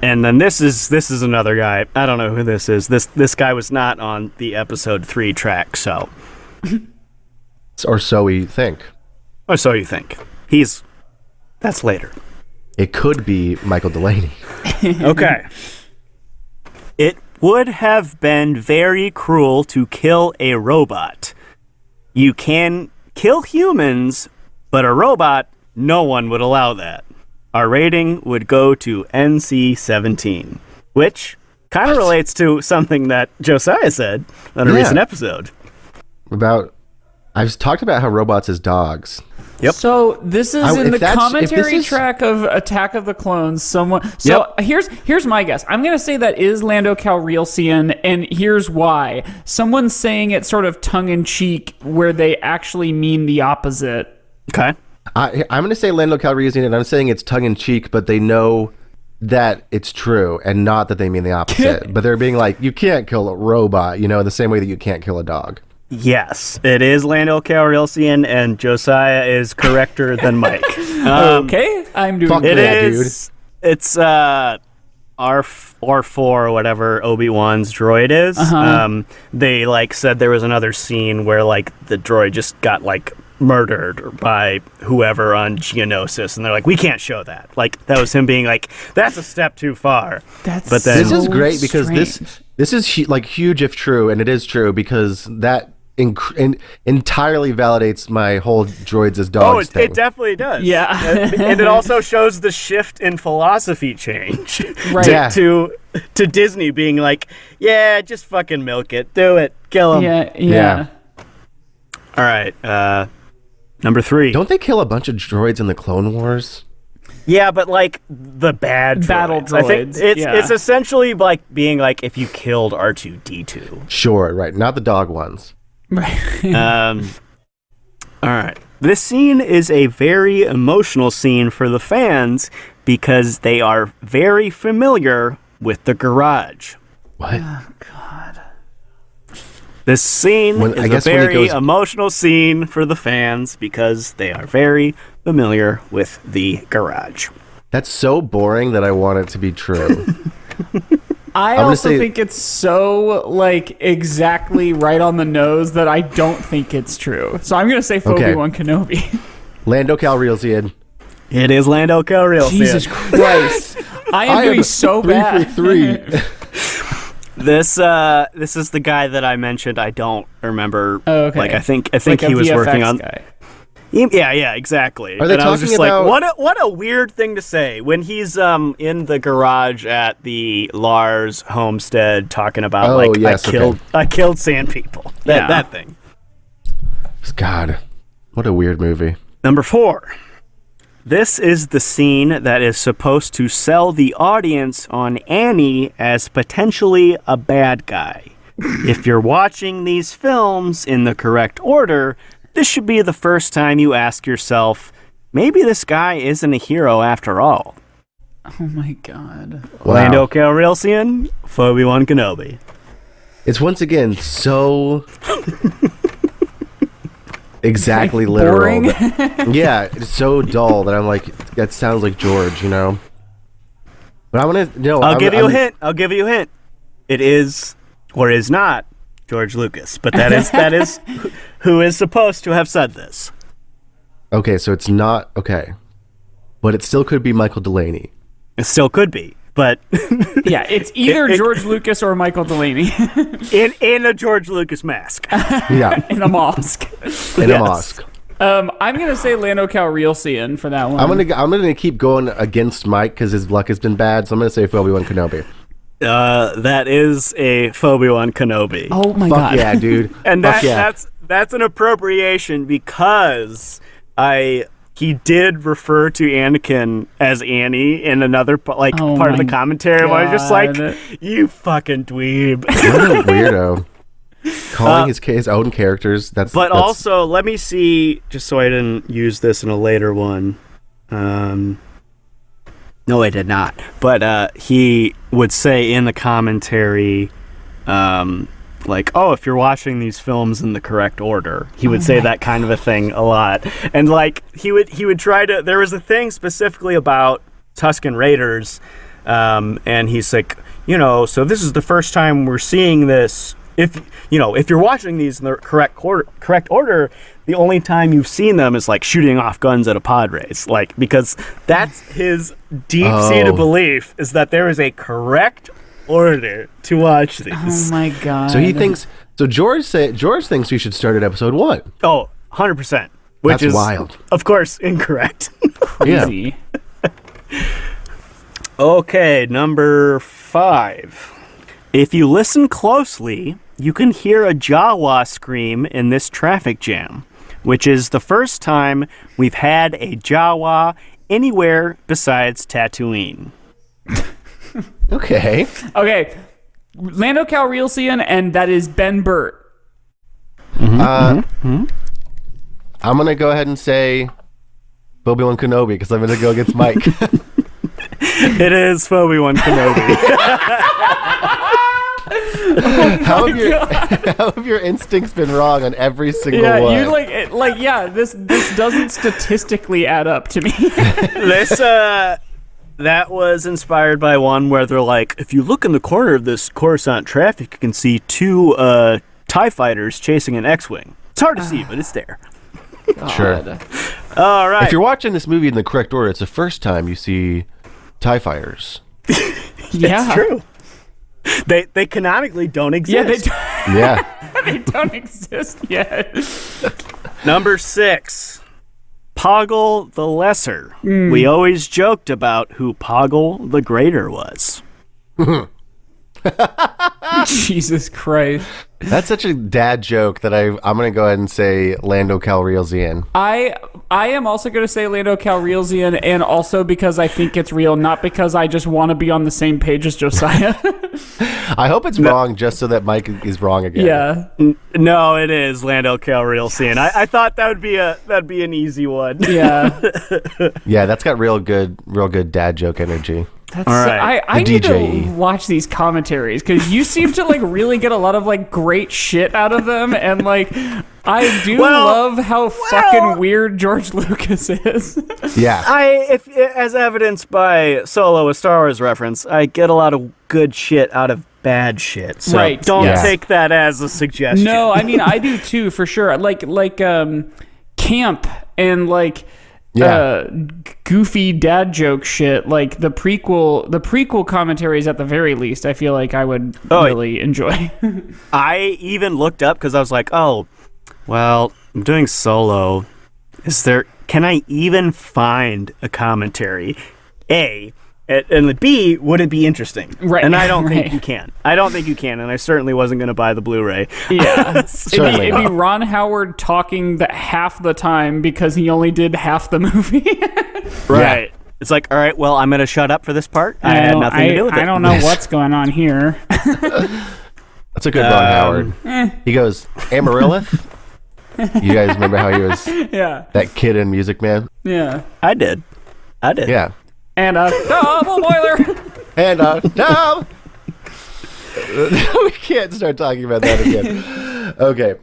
and then this is another guy. I don't know who this is. This guy was not on the episode 3 track. So, Or so we think. or so you think. That's later. It could be Michael DeLaney. Okay. It would have been very cruel to kill a robot. You can kill humans, but a robot, no one would allow that. Our rating would go to NC-17, which kind of relates to something that Josiah said on a recent episode. I've talked about how robots is dogs. Yep. So this is in the commentary is... track of Attack of the Clones. Here's my guess. I'm going to say that is Lando Calrissian, and here's why. Someone's saying it sort of tongue-in-cheek where they actually mean the opposite. Okay. I'm going to say Lando Calrissian, and I'm saying it's tongue-in-cheek, but they know that it's true, and not that they mean the opposite. But they're being like, you can't kill a robot, the same way that you can't kill a dog. Yes, it is Lando Calrissian, and Josiah is correcter than Mike. Okay, I'm doing Fuck it. yeah, It's R4 or whatever Obi-Wan's droid is. They said there was another scene where the droid just got murdered by whoever on Geonosis, and they're like, we can't show that. That was him being like, that's a step too far. This This is great because this is huge if true, and it is true because that entirely validates my whole droids as dogs thing. It definitely does. Yeah. And it also shows the shift in philosophy change Right. to Disney being like, yeah, just fucking milk it. Do it. Kill him. Yeah. All right. Number 3. Don't they kill a bunch of droids in the Clone Wars? Yeah, but the bad Battle droids. I think droids, it's essentially being if you killed R2-D2. Sure, right. Not the dog ones. Right. All right. This scene is a very emotional scene for the fans because they are very familiar with the garage. What? Oh, God. This scene is a very emotional scene for the fans because they are very familiar with the garage. That's so boring that I want it to be true. I also think it's so exactly right on the nose that I don't think it's true. So I'm going to say Obi-Wan Kenobi. Lando Calrissian. It is Lando Calrissian. Jesus Christ. I am doing so 3 bad. for 3. This is the guy that I mentioned. I don't remember. Oh, okay. I think he was VFX working on. Guy. Yeah, exactly. Are they I was talking just about... what a weird thing to say when he's in the garage at the Lars homestead talking about I killed sand people. That thing. God, what a weird movie. Number 4. This is the scene that is supposed to sell the audience on Annie as potentially a bad guy. If you're watching these films in the correct order, this should be the first time you ask yourself, maybe this guy isn't a hero after all. Oh my God. Wow. Lando Calrissian, Obi-Wan Kenobi. It's once again so exactly literal. Boring. Yeah, it's so dull that I'm like, that sounds like George, But I want to know. I'll give you a hint. It is or is not George Lucas, but that is who is supposed to have said this. Okay, so it's not okay, but it still could be Michael DeLaney. It still could be, but Yeah, it's either George Lucas or Michael DeLaney in a George Lucas mask. Yeah, in a mosque. in a mosque. I'm gonna say Lando Calrissian for that one. I'm gonna keep going against Mike because his luck has been bad. So I'm gonna say Obi-Wan Kenobi. That is a Obi-Wan Kenobi. Oh my Fuck god! yeah, dude. And Fuck yeah. that's an appropriation because he did refer to Anakin as Annie in another part of the commentary. Where I was just like, you fucking dweeb. What a weirdo. Calling his own characters. That's Also, let me see, just so I didn't use this in a later one. No, I did not. But he would say in the commentary, if you're watching these films in the correct order. He would say that kind of a thing a lot. And he would try to, there was a thing specifically about Tusken Raiders, and he's like, so this is the first time we're seeing this. If you're watching these in the correct order, the only time you've seen them is shooting off guns at a pod race, because that's his deep-seated belief is that there is a correct order to watch these. Oh my god! So he thinks. So George thinks we should start at episode 1. Oh, 100%. Which That's is wild. Of course, incorrect. Crazy. Yeah. Okay, number 5. If you listen closely, you can hear a Jawa scream in this traffic jam, which is the first time we've had a Jawa anywhere besides Tatooine. Okay. Okay, Lando Calrissian, and that is Ben Burt. I'm gonna go ahead and say Obi-Wan Kenobi because I'm gonna go against Mike. It is Obi-Wan Kenobi. How have your instincts been wrong on every single one? You this doesn't statistically add up to me. That was inspired by one where they're like, if you look in the corner of this Coruscant traffic, you can see 2 TIE fighters chasing an X-Wing. It's hard to see, but it's there. Sure. All right. If you're watching this movie in the correct order, it's the first time you see TIE fighters. Yeah, it's true. They canonically don't exist. Yeah. They don't exist yet. Number 6. Poggle the Lesser. We always joked about who Poggle the Greater was. Jesus Christ. That's such a dad joke that I'm going to go ahead and say Lando Calrissian. I am also going to say Lando Calrissian, and also because I think it's real, not because I just want to be on the same page as Josiah. I hope it's wrong just so that Mike is wrong again. Yeah. No, it is Lando Calrissian. I thought that'd be an easy one. Yeah. Yeah, that's got real good dad joke energy. That's all right. I need DJE. to watch these commentaries because you seem to really get a lot of great shit out of them, and I do love how fucking weird George Lucas is. Yeah. If as evidenced by Solo, a Star Wars reference, I get a lot of good shit out of bad shit. So Right. don't take that as a suggestion. No, I mean I do too, for sure. Camp and goofy dad joke shit, like the prequel commentaries at the very least, I feel like I would really enjoy. I even looked up because I was like, I'm doing Solo. Can I even find a commentary? A, and B, would it be interesting? Right. And I don't think you can. And I certainly wasn't going to buy the Blu-ray. Yeah. Certainly it'd be Ron Howard talking half the time because he only did half the movie. Right. Yeah. It's like, all right, well, I'm going to shut up for this part. I had nothing to do with it. I don't know what's going on here. That's a good Ron Howard. He goes, Amaryllis? You guys remember how he was that kid in Music Man? Yeah. I did. Yeah. And a double boiler. And no! We can't start talking about that again. Okay.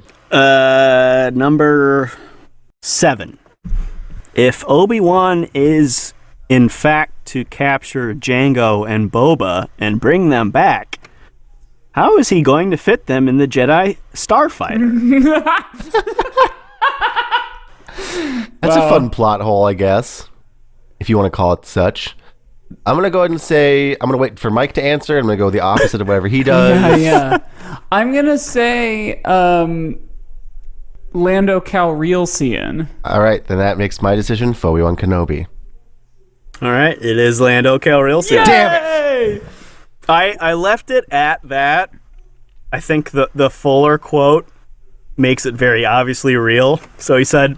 Number 7. If Obi-Wan is, in fact, to capture Jango and Boba and bring them back, how is he going to fit them in the Jedi Starfighter? That's a fun plot hole, I guess, if you want to call it such. I'm going to go ahead and say, I'm going to wait for Mike to answer. I'm going to go the opposite of whatever he does. Yeah. I'm going to say Lando CalREALssian. All right, then that makes my decision Obi-Wan Kenobi. All right, it is Lando CalREALssian. Damn it! I left it at that. I think the fuller quote makes it very obviously real. So he said,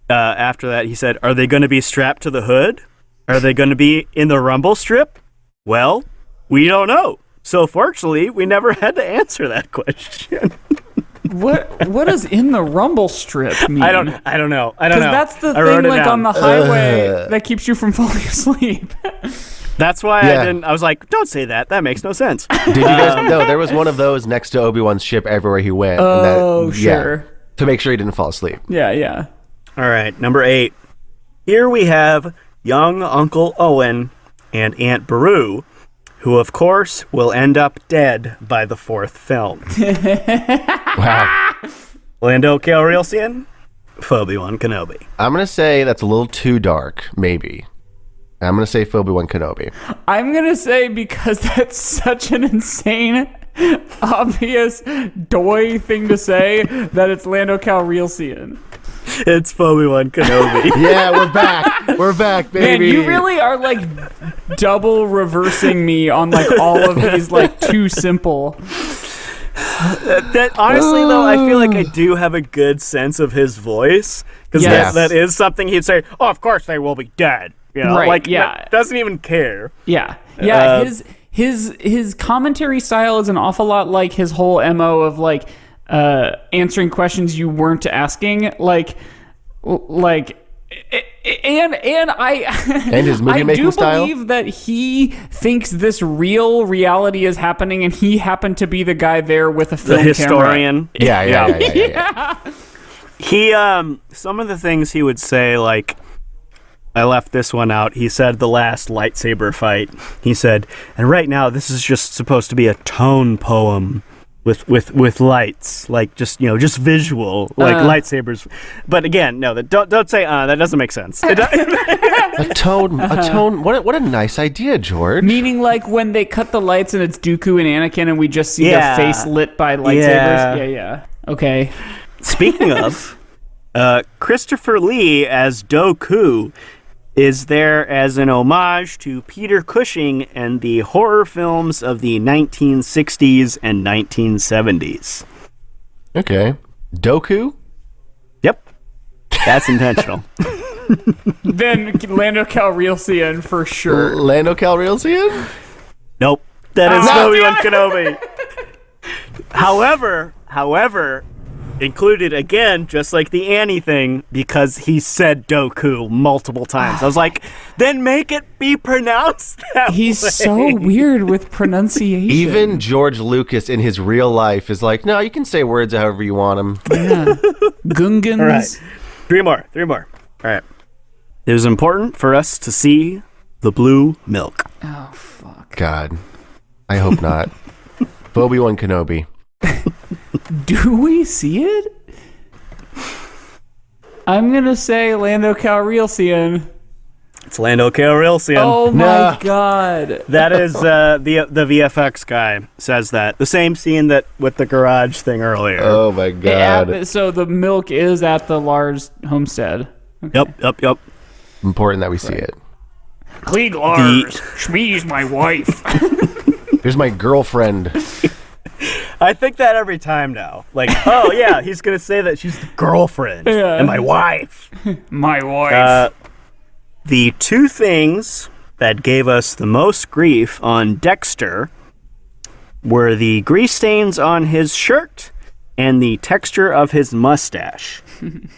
after that, he said, "Are they going to be strapped to the hood? Are they going to be in the rumble strip? Well, we don't know. So fortunately, we never had to answer that question." What does in the rumble strip mean? I don't know. Because that's the thing, like on the highway, that keeps you from falling asleep. That's why I was like, don't say that. That makes no sense. Did you guys know there was one of those next to Obi-Wan's ship everywhere he went? Oh, sure. Yeah, to make sure he didn't fall asleep. Yeah. All right, number 8. Here we have young Uncle Owen and Aunt Beru, who, of course, will end up dead by the 4th film. Wow. Lando CalREALssian, Obi-Wan Kenobi. I'm going to say that's a little too dark, maybe. I'm going to say Obi-Wan Kenobi. I'm going to say, because that's such an insane, obvious, doy thing to say, that it's Lando CalREALssian. It's Obi-Wan Kenobi. Yeah, we're back. We're back, baby. Man, you really are like double reversing me on like all of these like too simple. That honestly though, I feel like I do have a good sense of his voice, because that is something he'd say. Oh, of course they will be dead. You know, right, like yeah. Doesn't even care. Yeah. His commentary style is an awful lot like his whole MO of like answering questions you weren't asking, and his movie making style. I do believe that he thinks this real reality is happening, and he happened to be the guy there with a film the historian. Camera. Yeah. He some of the things he would say, like, I left this one out. He said the last lightsaber fight. He said, and right now this is just supposed to be a tone poem. With lights, like just visual, like lightsabers. But again, no, don't say that doesn't make sense. A tone. What a nice idea, George. Meaning like when they cut the lights and it's Dooku and Anakin and we just see their face lit by lightsabers. Yeah. Okay. Speaking of, Christopher Lee as Dooku is there as an homage to Peter Cushing and the horror films of the 1960s and 1970s. Okay. Dooku? Yep. That's intentional. Then Lando Calrissian for sure. Lando Calrissian? Nope. That is Obi-Wan Kenobi. However, included again, just like the Annie thing, because he said Dooku multiple times. I was like, then make it be pronounced that He's way. so weird with pronunciation. Even George Lucas in his real life is like, no, you can say words however you want them. Yeah. Gungans. All right. Three more. All right. It was important for us to see the blue milk. Oh, fuck. God. I hope not. Obi-Wan Kenobi. Do we see it? I'm going to say Lando Calrissian. It's Lando CalREALssian. Oh my God. That is the VFX guy says that. The same scene that with the garage thing earlier. Oh my God. So the milk is at the Lars homestead. Okay. Yep. Important that we see it. Clean Lars. Shmee's my wife. Here's my girlfriend. I think that every time now. Like, oh yeah, he's going to say that she's the girlfriend and my wife. My wife. The two things that gave us the most grief on Dexter were the grease stains on his shirt and the texture of his mustache.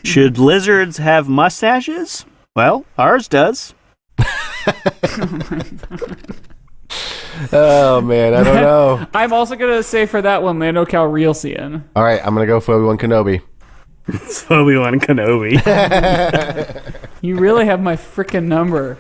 Should lizards have mustaches? Well, ours does. Oh man, I don't know. I'm also going to say for that one, Lando Calrissian. All right, I'm going to go for Obi-Wan Kenobi. It's Obi-Wan Kenobi. You really have my frickin' number.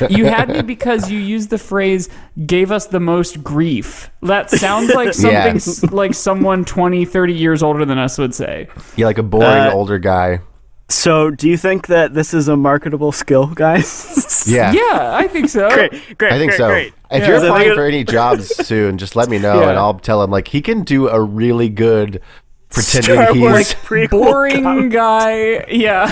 You had me because you used the phrase, gave us the most grief. That sounds like something like someone 20, 30 years older than us would say. Yeah, like a boring older guy. So, do you think that this is a marketable skill, guys? Yeah. Yeah, I think so. Great. I think so. Great. If you're applying for any jobs soon, just let me know, and I'll tell him, like, he can do a really good pretending Star Wars he's... prequel Boring comic. guy. Yeah.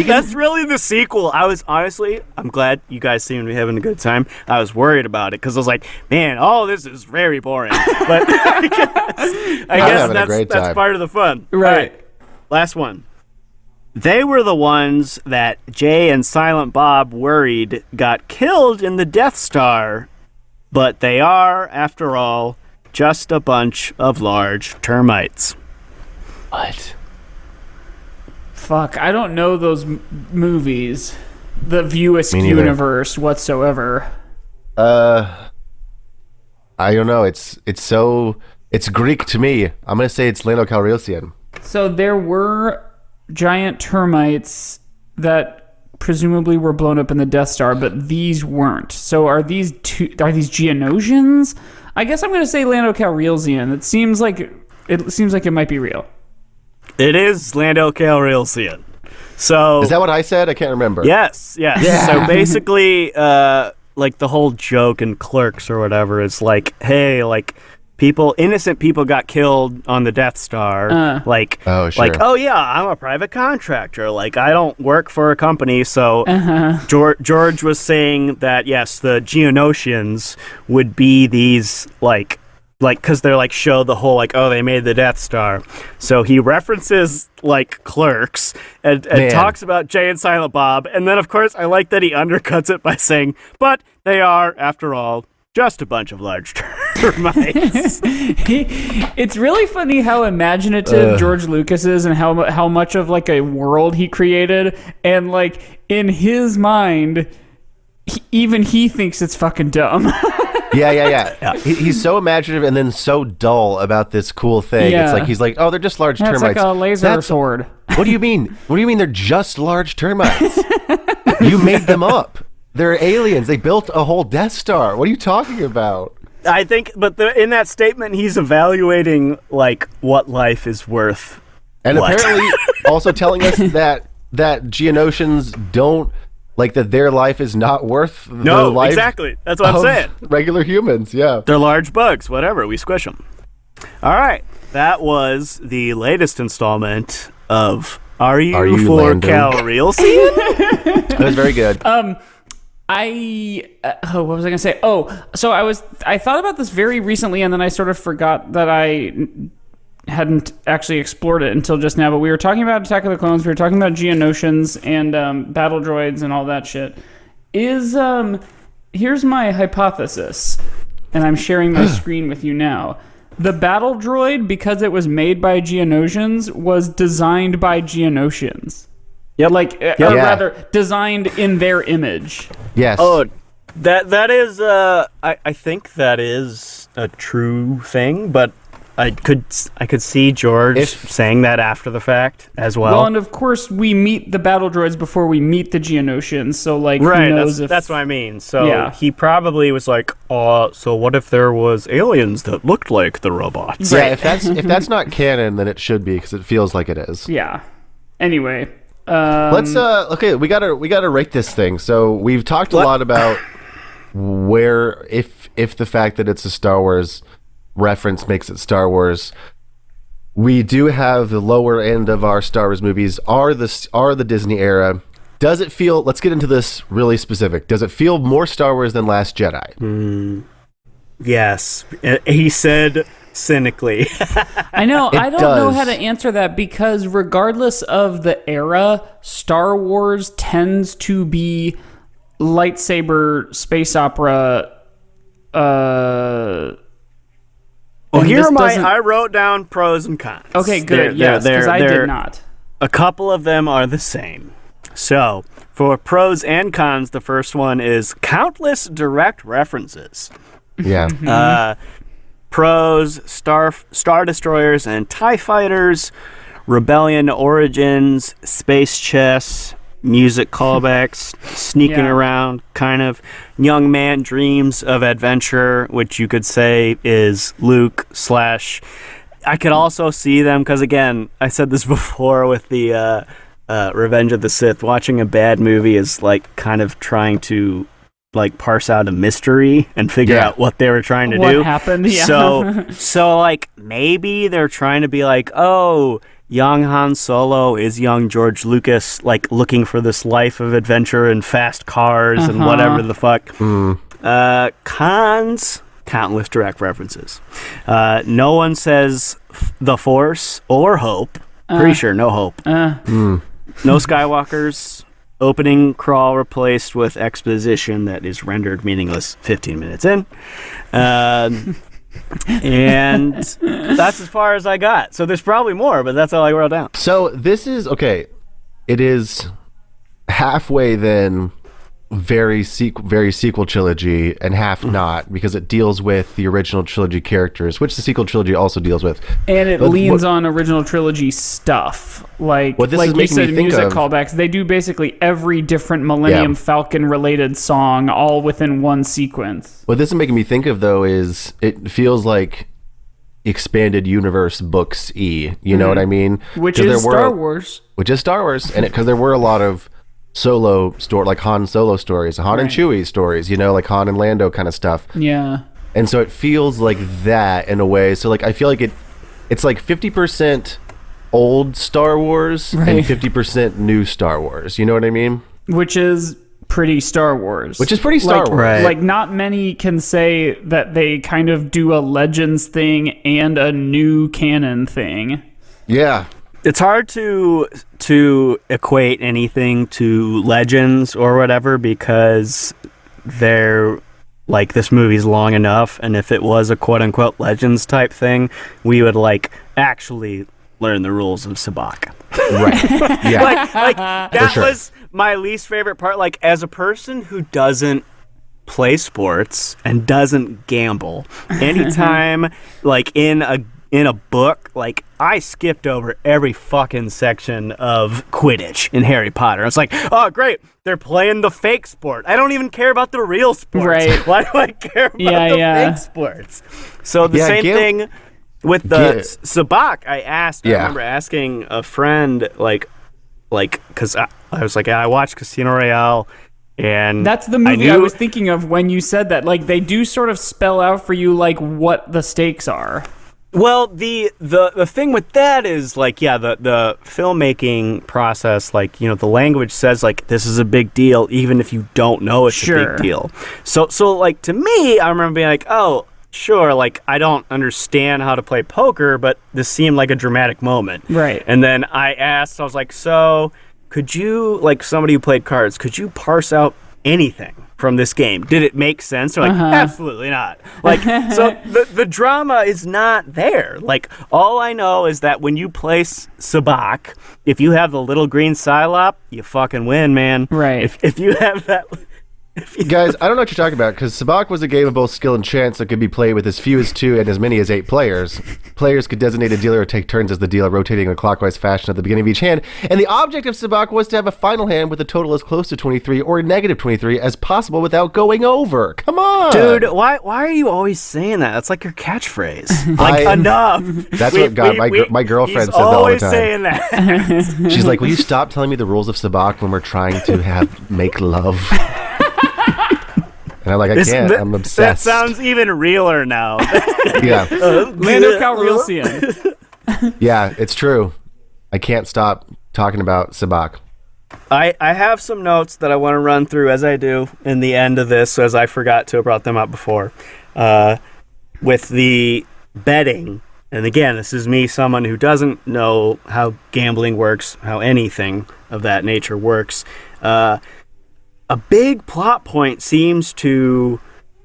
That's really the sequel. I'm glad you guys seem to be having a good time. I was worried about it because I was like, man, this is very boring. But I guess that's part of the fun. Right. All right. Last one. They were the ones that Jay and Silent Bob worried got killed in the Death Star, but they are, after all, just a bunch of large termites. What? Fuck, I don't know those movies. The View Askew neither. universe whatsoever. I don't know. It's Greek to me. I'm gonna say it's Lando CalREALssian. So there were giant termites that presumably were blown up in the Death Star, but these weren't. So are these Geonosians? I guess I'm going to say Lando Calrissian. It seems like it might be real. It is Lando Calrissian. So Is that what I said? I can't remember. Yes. Yeah. So basically, like the whole joke in Clerks or whatever is like, hey, like innocent people got killed on the Death Star. Oh, sure. Like, oh yeah, I'm a private contractor. Like, I don't work for a company. So George was saying that yes, the Geonosians would be these like because they're like show the whole like, oh, they made the Death Star. So he references like Clerks and talks about Jay and Silent Bob, and then of course I like that he undercuts it by saying, but they are, after all, just a bunch of large termites. It's really funny how imaginative George Lucas is and how much of like a world he created, and like in his mind even he thinks it's fucking dumb. Yeah. He's so imaginative and then so dull about this cool thing. Yeah. It's like he's like, oh, they're just large It's termites. like a laser sword. What do you mean? What do you mean they're just large termites? You made them up. They're aliens. They built a whole Death Star. What are you talking about? I think, but in that statement, he's evaluating like what life is worth. And apparently also telling us that Geonosians don't, like, that their life is not worth the life exactly. That's what I'm saying. Regular humans, yeah. They're large bugs, whatever. We squish them. All right. That was the latest installment of Are You for Lando? CalREALssian? That was very good. What was I gonna say? So I thought about this very recently, and then I sort of forgot that I hadn't actually explored it until just now. But we were talking about Attack of the Clones, we were talking about Geonosians and battle droids and all that shit. Here's my hypothesis, and I'm sharing my screen with you now. The battle droid, because it was made by Geonosians, was designed by Geonosians. Yep. Or rather, designed in their image. Yes. Oh, that is. I think that is a true thing, but I could see George saying that after the fact as well. Well, and of course we meet the battle droids before we meet the Geonosians, so like right, who knows that's what I mean. So he probably was like, so what if there was aliens that looked like the robots? Yeah, if that's not canon, then it should be, because it feels like it is. Yeah. Anyway, let's okay, we gotta rate this thing. So we've talked a lot about where if the fact that it's a Star Wars reference makes it Star Wars. We do have the lower end of our Star Wars movies are the Disney era. Does it feel, let's get into this really specific, does it feel more Star Wars than Last Jedi? Yes. He said cynically. I know. I don't know does. how to answer that, because regardless of the era, Star Wars tends to be lightsaber space opera. Well, I wrote down pros and cons. Okay, good. Yes, because I did not. A couple of them are the same. So, for pros and cons, the first one is countless direct references. Yeah. Pros, Star Destroyers and TIE Fighters, Rebellion Origins, Space Chess, music callbacks, sneaking around, kind of. Young man dreams of adventure, which you could say is Luke / I could also see them, because again, I said this before with the Revenge of the Sith, watching a bad movie is like kind of trying to like parse out a mystery and figure out what they were trying to do. What happened? Yeah. So like maybe they're trying to be like, oh, young Han Solo is young George Lucas, like looking for this life of adventure and fast cars and whatever the fuck. Cons, countless direct references. No one says the Force or Hope. Pretty sure no Hope. No Skywalkers. Opening crawl replaced with exposition that is rendered meaningless 15 minutes in. And that's as far as I got. So there's probably more, but that's all I wrote down. So this is, okay, it is halfway then very sequel trilogy and half not, because it deals with the original trilogy characters, which the sequel trilogy also deals with. And it leans on original trilogy stuff. Like you said, music callbacks. They do basically every different Millennium Falcon related song all within one sequence. What this is making me think of, though, is it feels like expanded universe books you know what I mean? Which is Star Wars. Which is Star Wars. And because there were a lot of solo story, like Han Solo stories, Han and Chewie stories, you know, like Han and Lando kind of stuff. Yeah. And so it feels like that in a way. So like I feel like it's like 50% old Star Wars and 50% new Star Wars. You know what I mean? Which is pretty Star Wars. Right. Like not many can say that they kind of do a Legends thing and a new canon thing. Yeah. It's hard to equate anything to Legends or whatever, because they're like, this movie's long enough, and if it was a quote-unquote Legends type thing, we would like actually learn the rules of Sabacc. Right. Yeah. like that was my least favorite part. Like, as a person who doesn't play sports and doesn't gamble, anytime like in a book, like, I skipped over every fucking section of Quidditch in Harry Potter. I was like, oh, great, they're playing the fake sport. I don't even care about the real sports. Right. Why do I care about the fake sports? So the same thing with the Sabacc. I remember asking a friend, like, because I was like, I watched Casino Royale, and that's the movie I was thinking of when you said that. Like, they do sort of spell out for you, like, what the stakes are. Well, the thing with that is, like, the filmmaking process, like, you know, the language says, like, this is a big deal, even if you don't know it's a big deal. So like, to me, I remember being like, oh, sure, like, I don't understand how to play poker, but this seemed like a dramatic moment. Right. And then I was like, so could you, like, somebody who played cards, could you parse out anything from this game? Did it make sense? They're like, absolutely not. Like, so the drama is not there. Like, all I know is that when you play Sabacc, if you have the little green Psylop, you fucking win, man. Right. If you have that... Guys, I don't know what you're talking about, because Sabacc was a game of both skill and chance that could be played with as few as 2 and as many as 8 players. Players could designate a dealer or take turns as the dealer, rotating in a clockwise fashion at the beginning of each hand. And the object of Sabacc was to have a final hand with a total as close to 23 or negative 23 as possible without going over. Come on! Dude, why are you always saying that? That's like your catchphrase. Like, enough! That's what my girlfriend says that all the time. Saying that. She's like, will you stop telling me the rules of Sabacc when we're trying to make love? And I'm like, I can't. I'm obsessed. That sounds even realer now. Yeah. Lando CalREALssian. Yeah, it's true. I can't stop talking about Sabacc. I have some notes that I want to run through, as I do in the end of this, as I forgot to have brought them up before. With the betting, and again, this is me, someone who doesn't know how gambling works, how anything of that nature works. A big plot point seems to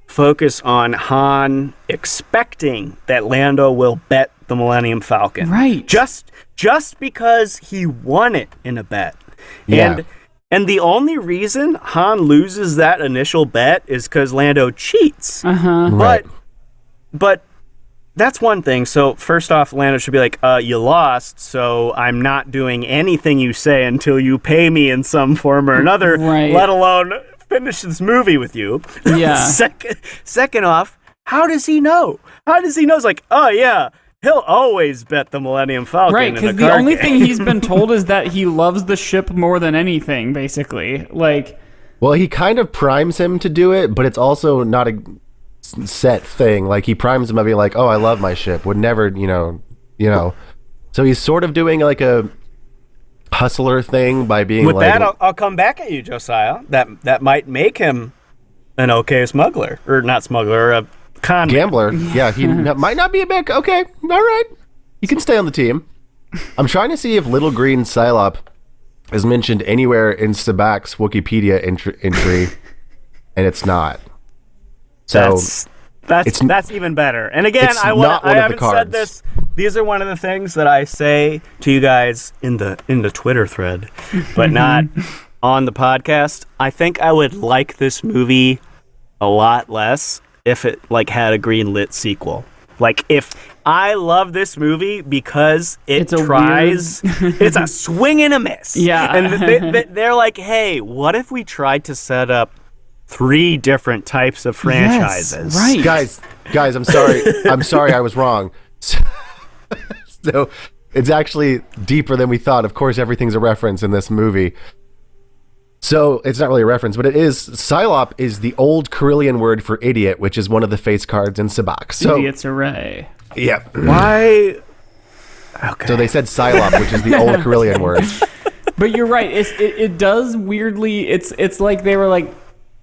focus on Han expecting that Lando will bet the Millennium Falcon. Right. Just because he won it in a bet. Yeah. And the only reason Han loses that initial bet is because Lando cheats. Right. But that's one thing. So first off, Lando should be like, you lost, so I'm not doing anything you say until you pay me in some form or another, let alone finish this movie with you. Yeah. Second off, how does he know? It's like, oh yeah, He'll always bet the Millennium Falcon. Right, because the only thing he's been told is that he loves the ship more than anything, basically. Like, well, he kind of primes him to do it, but it's also not a set thing. Like, he primes him by being like, "Oh, I love my ship." Would never, you know. So he's sort of doing like a hustler thing by being with like. that, I'll come back at you, Josiah. That might make him an okay smuggler, or not smuggler, a con gambler. Yeah, he might not be a bad. Okay, all right. You can stay on the team. I'm trying to see if Little Green Psylop is mentioned anywhere in Sabac's Wikipedia entry, and it's not. So that's even better. And again, I haven't said this. These are one of the things that I say to you guys in the Twitter thread, but not on the podcast. I think I would like this movie a lot less if it like had a green-lit sequel. Like, if I love this movie because it's a swing and a miss. Yeah. And they're like, hey, what if we tried to set up 3 different types of franchises? Yes, right. Guys, I'm sorry I was wrong. So it's actually deeper than we thought. Of course, everything's a reference in this movie. So it's not really a reference, but it is. Psylop is the old Carillion word for idiot, which is one of the face cards in Sabacc. So, Idiot's array. Yeah. Why? Okay. So they said Psylop, which is the old Carillion word. But you're right. It does weirdly. It's like they were like,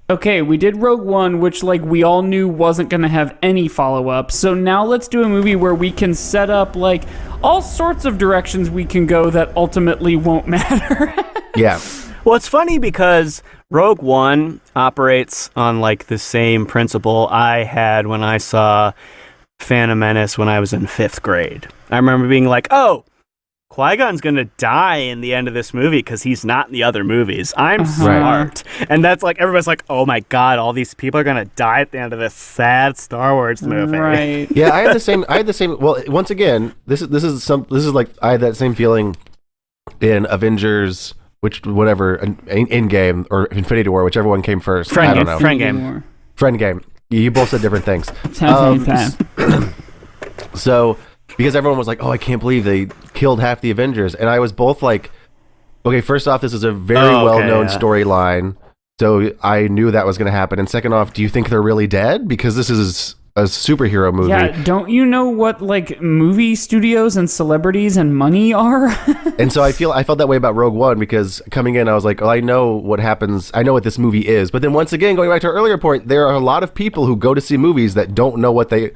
okay, we did Rogue One, which like we all knew wasn't going to have any follow-up. So now let's do a movie where we can set up like all sorts of directions we can go that ultimately won't matter. Yeah. Well, it's funny because Rogue One operates on like the same principle I had when I saw Phantom Menace when I was in 5th grade. I remember being like, oh, Qui-Gon's going to die in the end of this movie because he's not in the other movies. I'm smart. And that's like, everybody's like, oh my God, all these people are going to die at the end of this sad Star Wars movie. Right. Yeah, I had the same. Well, once again, this is like I had that same feeling in Avengers, whatever, Endgame or Infinity War, whichever one came first. I don't know. Friend game. You both said different things. So, because everyone was like, oh, I can't believe they killed half the Avengers. And I was both like, okay, first off, this is a very well-known storyline. So I knew that was going to happen. And second off, do you think they're really dead? Because this is a superhero movie. Yeah, don't you know what like movie studios and celebrities and money are? And so I felt that way about Rogue One, because coming in I was like, oh, I know what happens. I know what this movie is. But then once again, going back to our earlier point, there are a lot of people who go to see movies that don't know what they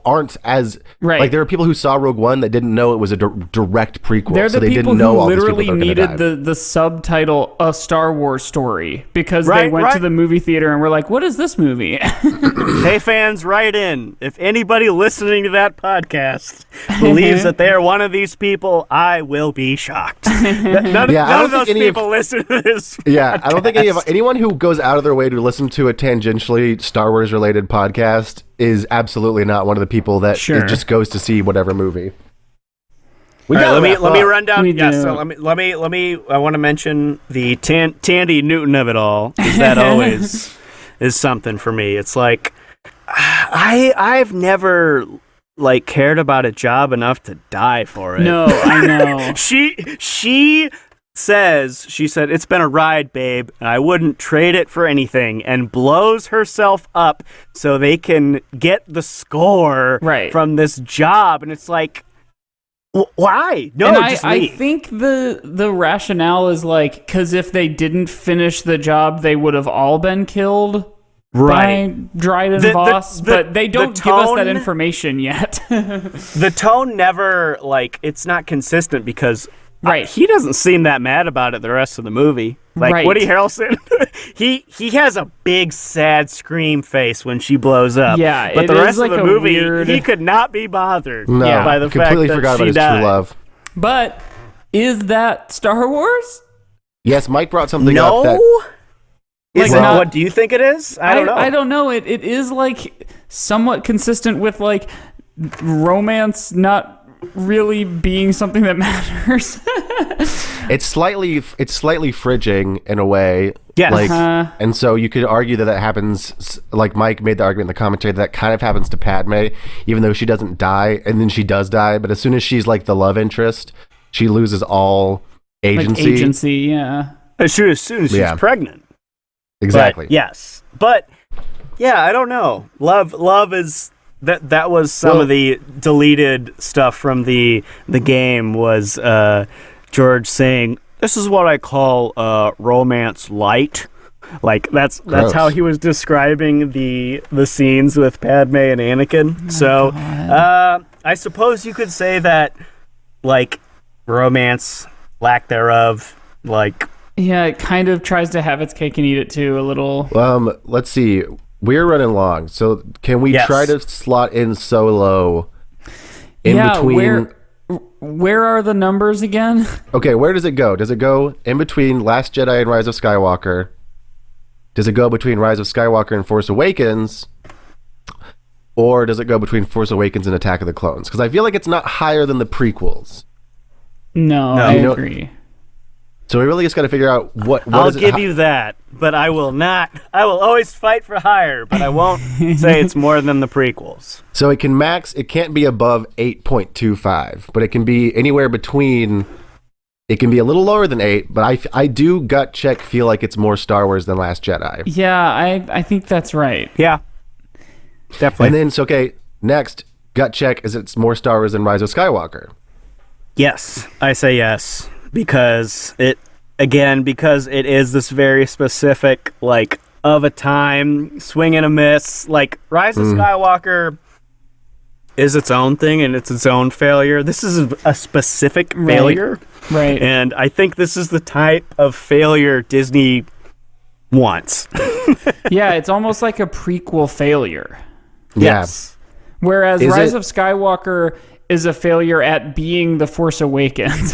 aren't as right. Like there are people who saw Rogue One that didn't know it was a direct prequel. They're the they people didn't know who all literally these needed the subtitle "A Star Wars Story" because they went to the movie theater and were like, "What is this movie?" Hey fans, write in. If anybody listening to that podcast believes that they are one of these people, I will be shocked. None of those people listen to this. Yeah, podcast. I don't think anyone who goes out of their way to listen to a tangentially Star Wars related podcast is absolutely not one of the people that just goes to see whatever movie. Let me run down. So let me. I want to mention the Tandy Newton of it all. That always is something for me. It's like I've never like cared about a job enough to die for it. No, I know. She said, it's been a ride, babe, and I wouldn't trade it for anything, and blows herself up so they can get the score from this job. And it's like, why? No, just leave. I think the rationale is like, because if they didn't finish the job, they would have all been killed by Dryden Voss, but they don't give us that information yet. The tone never, like, it's not consistent because he doesn't seem that mad about it the rest of the movie. Like Woody Harrelson, he has a big sad scream face when she blows up. Yeah, but the rest of the movie, he could not be bothered by the fact that forgot about she his died. True love. But is that Star Wars? Yes, Mike brought something up that... What do you think it is? I don't know. I don't know. It is like somewhat consistent with like romance not really being something that matters. It's slightly fridging in a way. Yes. Like, and so you could argue that happens, like Mike made the argument in the commentary, that kind of happens to Padme, even though she doesn't die, and then she does die, but as soon as she's like the love interest, she loses all agency. Like agency, yeah. As soon as she's pregnant. Exactly. But, yes. But, yeah, I don't know. Love is... That was some of the deleted stuff from the game was George saying, "This is what I call romance light." Like that's how he was describing the scenes with Padme and Anakin. I suppose you could say that, like, romance, lack thereof, like. Yeah, it kind of tries to have its cake and eat it too a little. Let's see. We're running long, so can we try to slot in Solo in between? Where are the numbers again? Okay, where does it go? Does it go in between Last Jedi and Rise of Skywalker? Does it go between Rise of Skywalker and Force Awakens? Or does it go between Force Awakens and Attack of the Clones? Because I feel like it's not higher than the prequels. No, I agree. So we really just got to figure out what I'll give you that, but I will not. I will always fight for higher, but I won't say it's more than the prequels. So it can max. It can't be above 8.25, but it can be anywhere between. It can be a little lower than 8, but I do gut check feel like it's more Star Wars than Last Jedi. Yeah, I think that's right. Yeah, definitely. And then next gut check is it's more Star Wars than Rise of Skywalker. Yes, I say yes. Because it is this very specific, like, of a time, swing and a miss. Like, Rise of Skywalker is its own thing and it's its own failure. This is a specific failure. Right. And I think this is the type of failure Disney wants. Yeah, it's almost like a prequel failure. Yes. Whereas Rise of Skywalker is a failure at being The Force Awakens.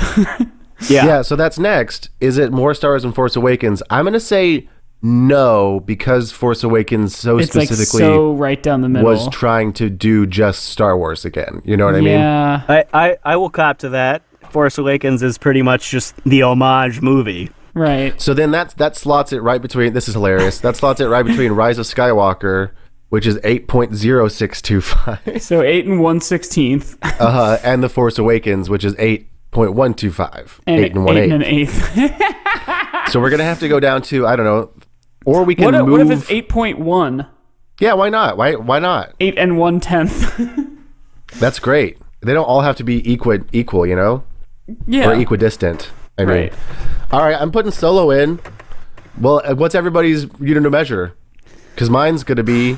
Yeah, so that's next. Is it more Star Wars than Force Awakens? I'm going to say no, because Force Awakens specifically like so right down the middle. Was trying to do just Star Wars again. You know what I mean? Yeah. I will cop to that. Force Awakens is pretty much just the homage movie. Right. So then that slots it right between, this is hilarious, that slots it right between Rise of Skywalker, which is 8.0625. So 8 and 1/16. And The Force Awakens, which is 8.125. And 8 and 1/8. 8 and an 8. So we're going to have to go down to, I don't know, or we can move. What if it's 8.1? Yeah, why not? Why not? 8 and 1/10. That's great. They don't all have to be equal, you know? Yeah. Or equidistant. I mean. Right. All right, I'm putting Solo in. Well, what's everybody's unit of measure? Because mine's going to be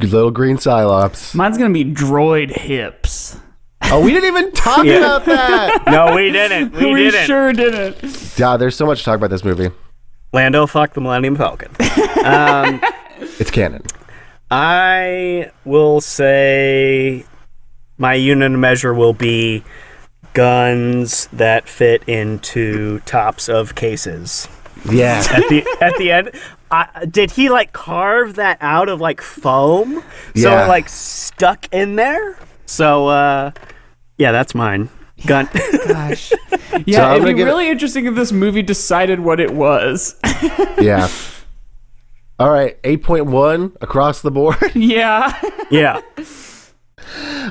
little green Cylops. Mine's going to be droid hips. Oh, we didn't even talk about that. No, we didn't. We didn't. Sure didn't. Yeah, there's so much to talk about this movie. Lando fucked the Millennium Falcon. It's canon. I will say my unit of measure will be guns that fit into tops of cases. Yeah. At the end, did he like carve that out of like foam? So Yeah. it like stuck in there? So yeah, that's mine. Gun. Gosh. Yeah, it'd be really interesting if this movie decided what it was. Yeah. All right, 8.1 across the board. Yeah. Yeah.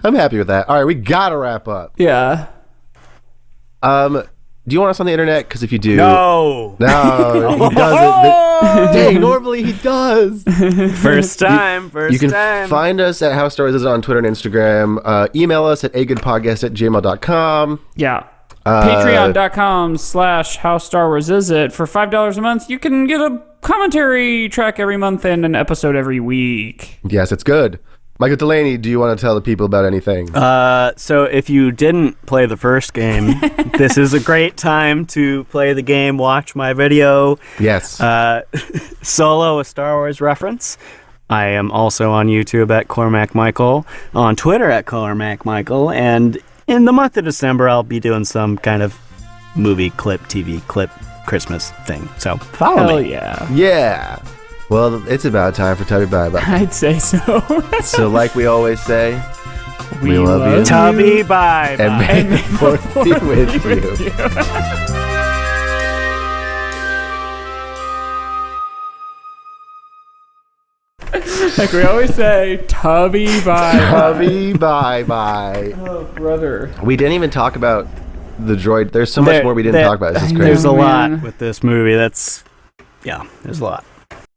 I'm happy with that. All right, we gotta wrap up. Yeah. Do you want us on the internet? Because if you do, No, he doesn't. Dang, normally he does. First time. You can find us at How Star Wars Is on Twitter and Instagram. Email us at agoodpodcast@gmail.com. Yeah. Patreon.com/How Star Wars Is It. For $5 a month, you can get a commentary track every month and an episode every week. Yes, it's good. Michael DeLaney, do you want to tell the people about anything? So if you didn't play the first game, this is a great time to play the game, watch my video. Yes. Solo, a Star Wars reference. I am also on YouTube at Cormac Michael, on Twitter at Cormac Michael, and in the month of December, I'll be doing some kind of movie clip, TV clip, Christmas thing. So follow Hell me. yeah. Yeah. Well, it's about time for Tubby Bye Bye. I'd say so. So like we always say, We love you. Tubby, bye. And may the fourth be with you. Like we always say, Tubby bye. Tubby, bye. Oh, brother. We didn't even talk about the droid. There's so much more we didn't talk about. This is crazy. There's a lot with this movie. There's a lot.